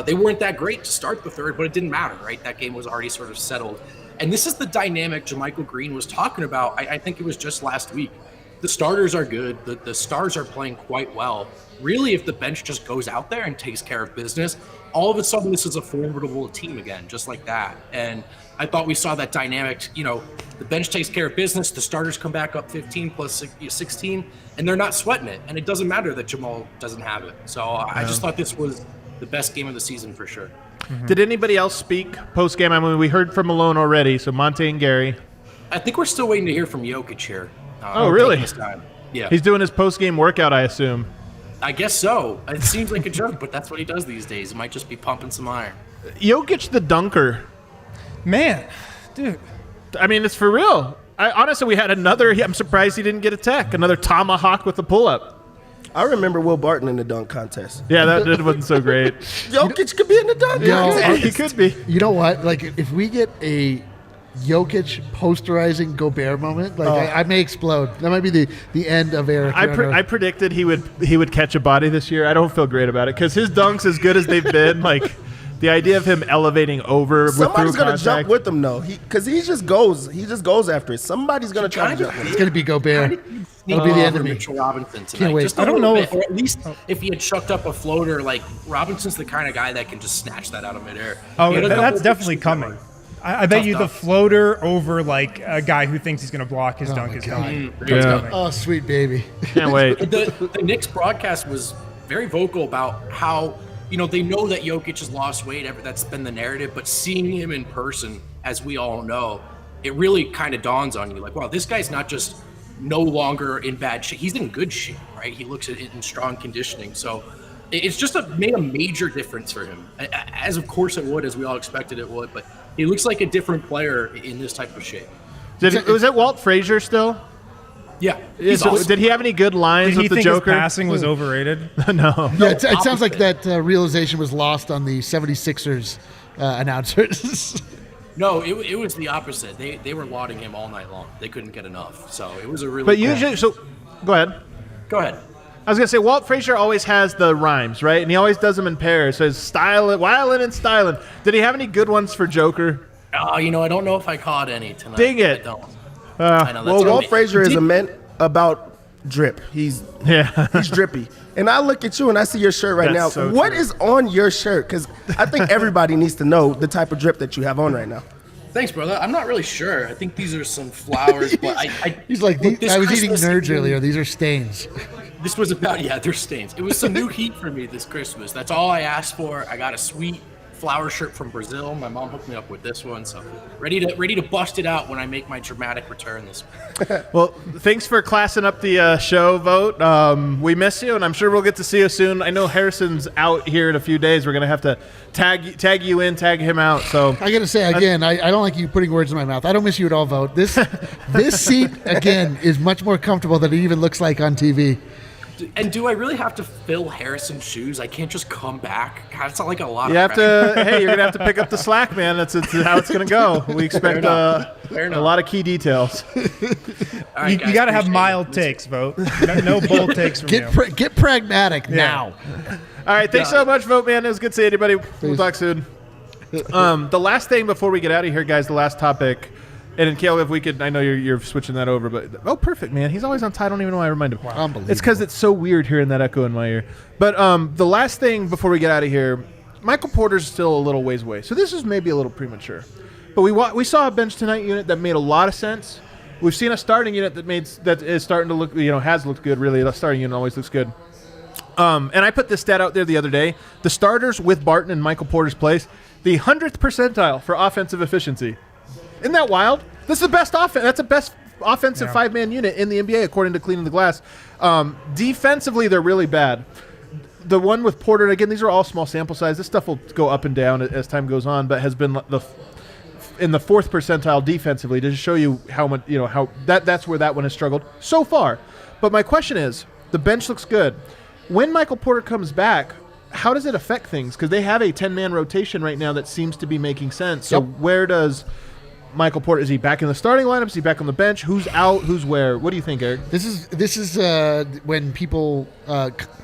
They weren't that great to start the third, but it didn't matter, right? That game was already sort of settled. And this is the dynamic JaMychal Green was talking about. I think it was just last week. The starters are good. The stars are playing quite well. Really, if the bench just goes out there and takes care of business, all of a sudden this is a formidable team again, just like that. And I thought we saw that dynamic. The bench takes care of business. The starters come back up 15 plus 16, and they're not sweating it. And it doesn't matter that Jamal doesn't have it. So I just thought this was the best game of the season for sure. Mm-hmm. Did anybody else speak post-game? I mean, we heard from Malone already, so Monte and Gary. I think we're still waiting to hear from Jokic here. Oh, really? This time. Yeah. He's doing his post-game workout, I assume. I guess so. It seems like a joke, but that's what he does these days. He might just be pumping some iron. Jokic the dunker. Man, dude. I mean, it's for real. Honestly, we had another. I'm surprised he didn't get a tech. Another tomahawk with a pull-up. I remember Will Barton in the dunk contest. Yeah, that wasn't so great. Jokic could be in the dunk contest. He could be. You know what? If we get a Jokic posterizing Gobert moment, I may explode. That might be the end of Eric. I predicted he would catch a body this year. I don't feel great about it because his dunks, as good as they've been, the idea of him elevating over Somebody's going gonna jump with him though, because he just goes after it. Somebody's gonna try to jump with him. It's gonna be Gobert. It'll be the end of me. Mitchell Robinson tonight. Can't wait. Just a I don't little know bit, or at least if he had chucked up a floater, Robinson's the kind of guy that can just snatch that out of midair. Oh, He had a couple that's of definitely shoots coming. that I bet Tough you the dunk. floater over a guy who thinks he's going to block his dunk my is God. coming. were- It's Yeah. coming. Oh, sweet baby. Can't wait. The Knicks broadcast was very vocal about how they know that Jokic has lost weight. That's been the narrative. But seeing him in person, as we all know, it really kind of dawns on you like, wow, this guy's not just no longer in bad shape. He's in good shape, right? He looks at it in strong conditioning. So it's just made a major difference for him, as of course it would, as we all expected it would. But he looks like a different player in this type of shape. Was it Walt Frazier still? Yeah. Did he have any good lines Did he with the think Joker? his passing was overrated? No. Yeah, it sounds like that realization was lost on the 76ers announcers. No, it was the opposite. They were lauding him all night long. They couldn't get enough. So it was a really. But usually, go ahead. Go ahead. I was gonna say Walt Frazier always has the rhymes, right? And he always does them in pairs. So his wildin' and styling. Did he have any good ones for Joker? I don't know if I caught any tonight. Dang it. I don't. I know. Well, Walt Frazier is a man about drip. He's drippy. And I look at you and I see your shirt right now. That's so What true. is on your shirt? Because I think everybody needs to know the type of drip that you have on right now. Thanks, brother. I'm not really sure. I think these are some flowers, but He's like, look, this I was eating Christmas nerds season- earlier. These are stains. This was about, they're stains. It was some new heat for me this Christmas. That's all I asked for. I got a sweet flower shirt from Brazil. My mom hooked me up with this one, so ready to bust it out when I make my dramatic return this week. Well, thanks for classing up the show, Vote. We miss you, and I'm sure we'll get to see you soon. I know Harrison's out here in a few days. We're gonna have to tag you in, tag him out. So I got to say again, I don't like you putting words in my mouth. I don't miss you at all, Vote. This seat again is much more comfortable than it even looks like on TV. And do I really have to fill Harrison's shoes? I can't just come back. God, it's not like a lot. you have to. Hey, you're gonna have to pick up the slack, man. That's how it's gonna go. We expect a lot of key details. All right, You got to have appreciate it. mild takes, Vote. No bold takes from you. Get pragmatic now. All right, thanks so much, Vote, man. It was good seeing anybody. We'll talk soon. The last thing before we get out of here, guys, the last topic. And then, Kale, if we could, I know you're switching that over, but perfect, man. He's always on time. I don't even know why I remind him. Unbelievable. It's because it's so weird hearing that echo in my ear. But the last thing before we get out of here, Michael Porter's still a little ways away, so this is maybe a little premature. But we saw a bench tonight unit that made a lot of sense. We've seen a starting unit that is starting to look, has looked good. Really, the starting unit always looks good. And I put this stat out there the other day: the starters with Barton and Michael Porter's place, the 100th percentile for offensive efficiency. Isn't that wild? This is the best offense. That's the best offensive five-man unit in the NBA, according to Cleaning the Glass. Defensively, they're really bad. The one with Porter, and again, these are all small sample size. This stuff will go up and down as time goes on, but has been in the 4th percentile defensively to show you how much that's where that one has struggled so far. But my question is, the bench looks good. When Michael Porter comes back, how does it affect things? Because they have a 10-man rotation right now that seems to be making sense. So where does Michael Porter, is he back in the starting lineup? Is he back on the bench? Who's out? Who's where? What do you think, Eric? This is when people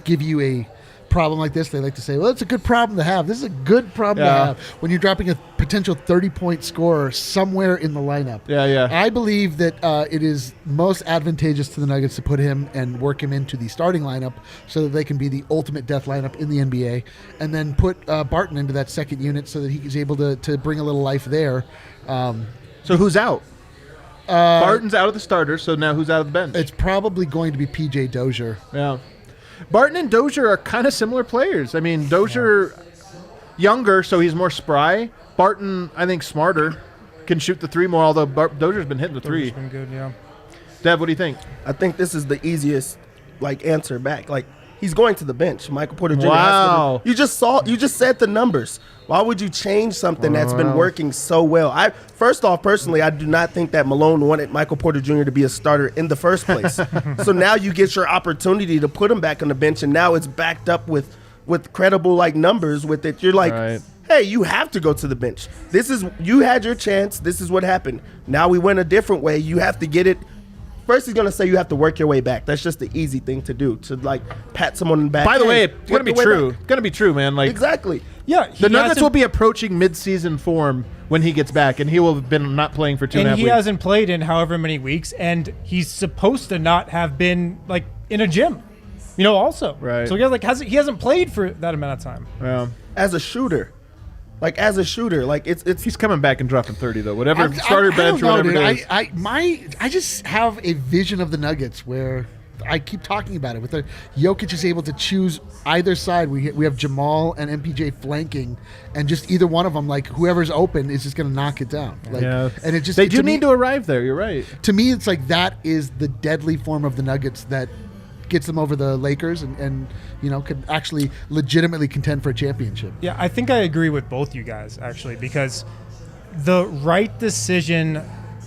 give you a problem like this, they like to say, well, it's a good problem to have. This is a good problem to have when you're dropping a potential 30-point scorer somewhere in the lineup. Yeah. I believe that it is most advantageous to the Nuggets to put him and work him into the starting lineup so that they can be the ultimate death lineup in the NBA, and then put Barton into that second unit so that he's able to bring a little life there. So who's out? Barton's out of the starters, so now who's out of the bench? It's probably going to be PJ Dozier. Yeah. Barton and Dozier are kind of similar players. I mean, Dozier younger, so he's more spry. Barton, I think, smarter, can shoot the three more, although Dozier's been hitting the three. Been good, yeah. Dev, what do you think? I think this is the easiest answer back. He's going to the bench. Michael Porter Jr. Wow. You just said the numbers. Why would you change something that's been working so well? First off, personally, I do not think that Malone wanted Michael Porter Jr. to be a starter in the first place. So now you get your opportunity to put him back on the bench, and now it's backed up with credible numbers with it. You're like, Right. hey, you have to go to the bench. You had your chance. This is what happened. Now we went a different way. You have to get it. First, he's going to say you have to work your way back. That's just the easy thing to do, to pat someone in the back. By the Hey, way, it's going to be work your way true. back. It's going to be true, man. Exactly. Yeah, The Nuggets will be approaching mid-season form when he gets back, and he will have been not playing for 2.5 and weeks. he hasn't played in however many weeks, and he's supposed to not have been in a gym, also. Right. So he hasn't played for that amount of time. Yeah. As a shooter, it's He's coming back and dropping 30, though. Whatever I starter don't bench or know, whatever dude. it is. I just have a vision of the Nuggets where I keep talking about it. With Jokic is able to choose either side. We have Jamal and MPJ flanking, and just either one of them, like whoever's open, is just going to knock it down. Like, and it just they do need to arrive there. You're right. To me, it's like that is the deadly form of the Nuggets that gets them over the Lakers and could actually legitimately contend for a championship. Yeah, I think I agree with both you guys, actually, because the right decision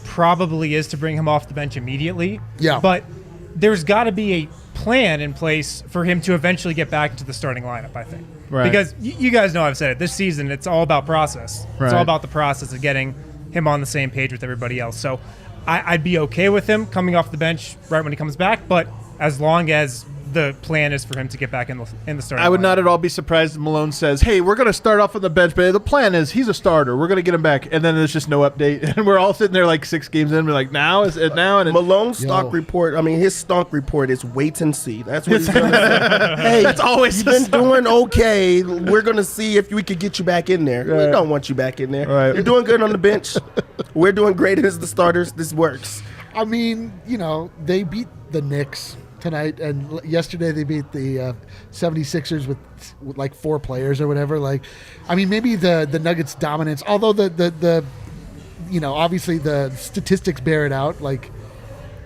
probably is to bring him off the bench immediately. Yeah. But there's got to be a plan in place for him to eventually get back into the starting lineup, I think. Right. Because you guys know I've said it. This season, it's all about process. Right. It's all about the process of getting him on the same page with everybody else. So I'd be okay with him coming off the bench right when he comes back, but as long as the plan is for him to get back in the starting I would lineup. not at all be surprised if Malone says, hey, we're going to start off on the bench, but the plan is he's a starter. We're going to get him back. And then there's just no update. And we're all sitting there like 6 games in. We're like, now? Is it now? And Malone's stock report, his stock report is wait and see. That's what he's going to say. Hey, That's always you've been doing okay. We're going to see if we could get you back in there. We don't want you back in there. Right. You're doing good on the bench. We're doing great as the starters. This works. I mean, they beat the Knicks tonight, and yesterday they beat the 76ers with like 4 players or whatever. Like, I mean, maybe the Nuggets dominance, although the obviously the statistics bear it out. Like,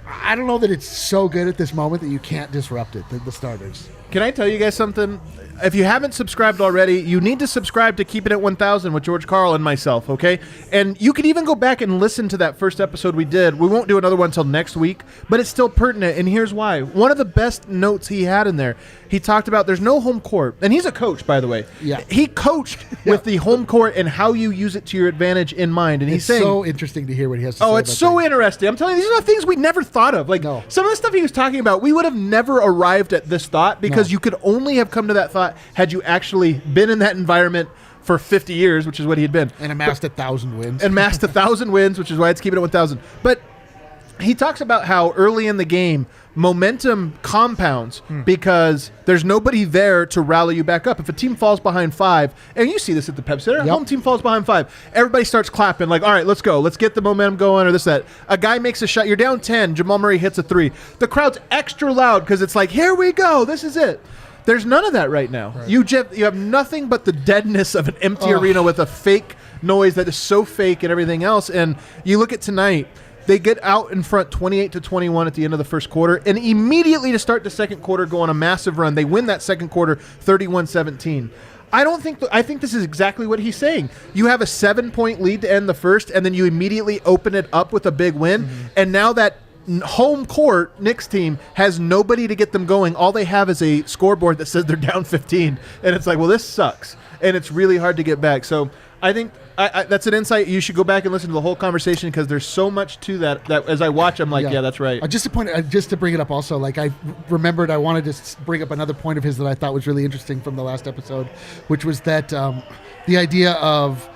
I don't know that it's so good at this moment that you can't disrupt it, the starters. Can I tell you guys something? If you haven't subscribed already, you need to subscribe to Keep It at 1000 with George Carl and myself, okay? And you can even go back and listen to that first episode we did. We won't do another one until next week, but it's still pertinent, and here's why. One of the best notes he had in there, he talked about there's no home court. And he's a coach, by the way. Yeah. He coached with the home court and how you use it to your advantage in mind. And he's It's saying, so interesting to hear what he has to say. oh, it's so interesting. I'm telling you, these are things we never thought of. Like, No. some of the stuff he was talking about, we would have never arrived at this thought because you could only have come to that thought had you actually been in that environment for 50 years, which is what he had been. And amassed 1,000 wins. And amassed 1,000 wins, which is why it's Keeping It 1,000. But he talks about how early in the game, momentum compounds because there's nobody there to rally you back up. If a team falls behind 5, and you see this at the Pep Center, home team falls behind 5, everybody starts clapping like, all right, let's go. Let's get the momentum going or this, that. A guy makes a shot. You're down 10. Jamal Murray hits a 3. The crowd's extra loud because it's like, here we go. This is it. There's none of that right now. Right. You have nothing but the deadness of an empty arena with a fake noise that is so fake and everything else. And you look at tonight, they get out in front 28-21 at the end of the first quarter, and immediately to start the second quarter go on a massive run. They win that second quarter 31-17. I think this is exactly what he's saying. You have a 7-point lead to end the first, and then you immediately open it up with a big win. And now that home court Knicks team has nobody to get them going. All they have is a scoreboard that says they're down 15, and it's like, well, this sucks, and it's really hard to get back. So I think that's an insight. You should go back and listen to the whole conversation because there's so much to that as I watch, I'm like, yeah that's right. Just to bring it up also, like I remembered I wanted to bring up another point of his that I thought was really interesting from the last episode, which was that the idea of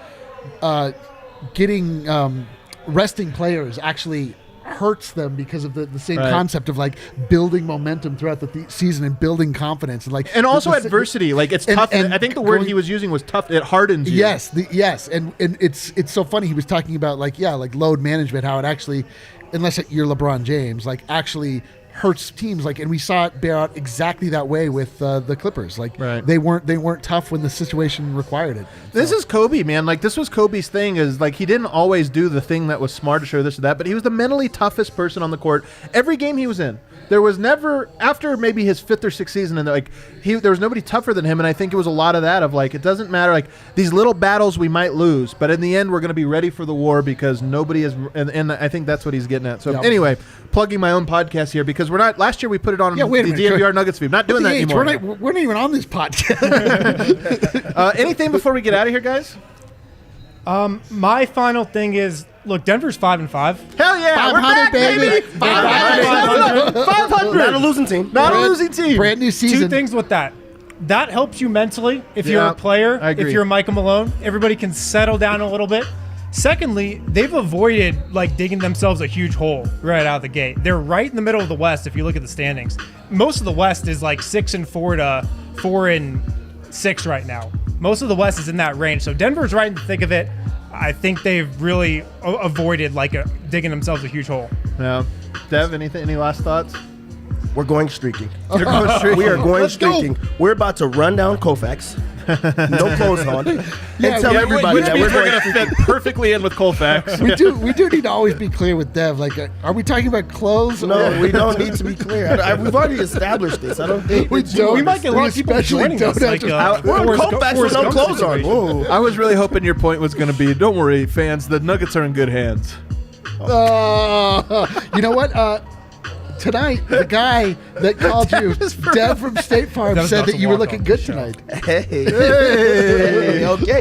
getting resting players actually hurts them because of the same concept of like building momentum throughout the season and building confidence and also adversity. Like it's tough. And I think the word he was using was tough. It hardens you. Yes, and it's so funny. He was talking about like load management, how it actually, unless you're LeBron James, like actually hurts teams. Like, and we saw it bear out exactly that way with the Clippers. Like they weren't tough when the situation required it. This is Kobe, man. Like this was Kobe's thing. Is like he didn't always do the thing that was smartish or this or that, but he was the mentally toughest person on the court. Every game he was in, there was never, after maybe his 5th or 6th season, and there was nobody tougher than him. And I think it was a lot of that of like, it doesn't matter, like these little battles we might lose, but in the end we're going to be ready for the war because nobody is. And I think that's what he's getting at. So anyway, plugging my own podcast here because we're not. Last year we put it on the DNVR Nuggets feed. Not doing that anymore. We're not even on this podcast. Anything before we get out of here, guys? My final thing is, look, Denver's 5-5. Hell yeah, 500, we're back, baby. 500. Not a losing team. Not a losing team. Brand new season. 2 things with that. That helps you mentally if you're a player. I agree. If you're Michael Malone, everybody can settle down a little bit. Secondly, they've avoided like digging themselves a huge hole right out of the gate. They're right in the middle of the West if you look at the standings. Most of the West is like 6-4 to 4-6 right now. Most of the West is in that range. So Denver's right in the thick of it. I think they've really avoided like digging themselves a huge hole. Yeah. Dev, any last thoughts? We're going streaking. You're going streaking. We are going Let's go. streaking. We're about to run down Koufax. No clothes on. And Yeah, tell yeah, everybody Which that means we're we're going going to fit perfectly in with Colfax. we do need to always be clear with Dev. Like, are we talking about clothes? No, we don't need to be clear. We've already established this. I don't think We don't. We might get a lot of people especially joining us. don't Like, have to- we're on Forrest Koufax with Forrest no Gump clothes on. situation. Whoa. I was really hoping your point was going to be, don't worry, fans, the Nuggets are in good hands. You know what? Tonight, the guy that called you, Dev from State Farm, That was said about that to you were walk looking off good the show. tonight. Hey, okay.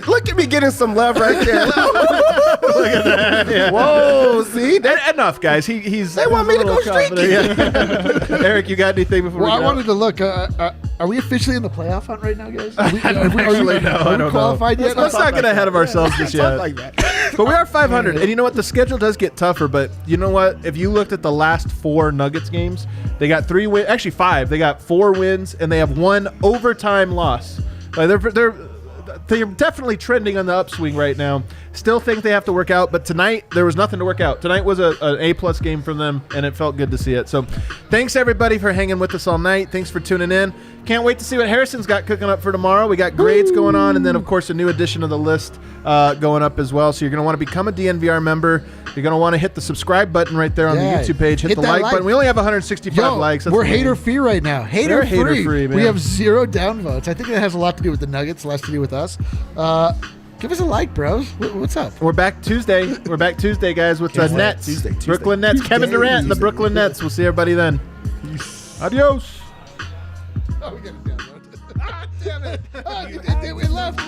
Look at me getting some love right there. Look at that. Yeah. Whoa, see? Enough, guys. He's. They want me to go streaking. Yeah. Eric, you got anything before Well, we I go? wanted to look. Are we officially in the playoff hunt right now, guys? Are we Actually, no, I don't know. qualified yet? Let's not get ahead of ourselves just Talk yet. like that. But we are 500, and you know what? The schedule does get tougher. But you know what? If you looked at the last 4 Nuggets games, they got 3 wins. Actually, 5. They got 4 wins, and they have 1 overtime loss. They're definitely trending on the upswing right now. Still think they have to work out, but tonight there was nothing to work out. Tonight was an A+ game from them, and it felt good to see it. So, thanks everybody for hanging with us all night. Thanks for tuning in. Can't wait to see what Harrison's got cooking up for tomorrow. We got grades going on, and then of course a new edition of the list going up as well. So you're going to want to become a DNVR member. You're going to want to hit the subscribe button right there on Yeah. the YouTube page. Hit the that like button. We only have 165 Yo, likes. That's we're amazing. hater-free right now. We're Hater-free. hater-free, man. We have 0 downvotes. I think that has a lot to do with the Nuggets, less to do with us. Give us a like, bros. What's up? We're back Tuesday. We're back Tuesday, guys, with the Nets. Tuesday. Brooklyn Nets. Kevin Durant and the Brooklyn Nets. We'll see everybody then. Adios. Oh, we got a downvote. Damn it. Oh, we left.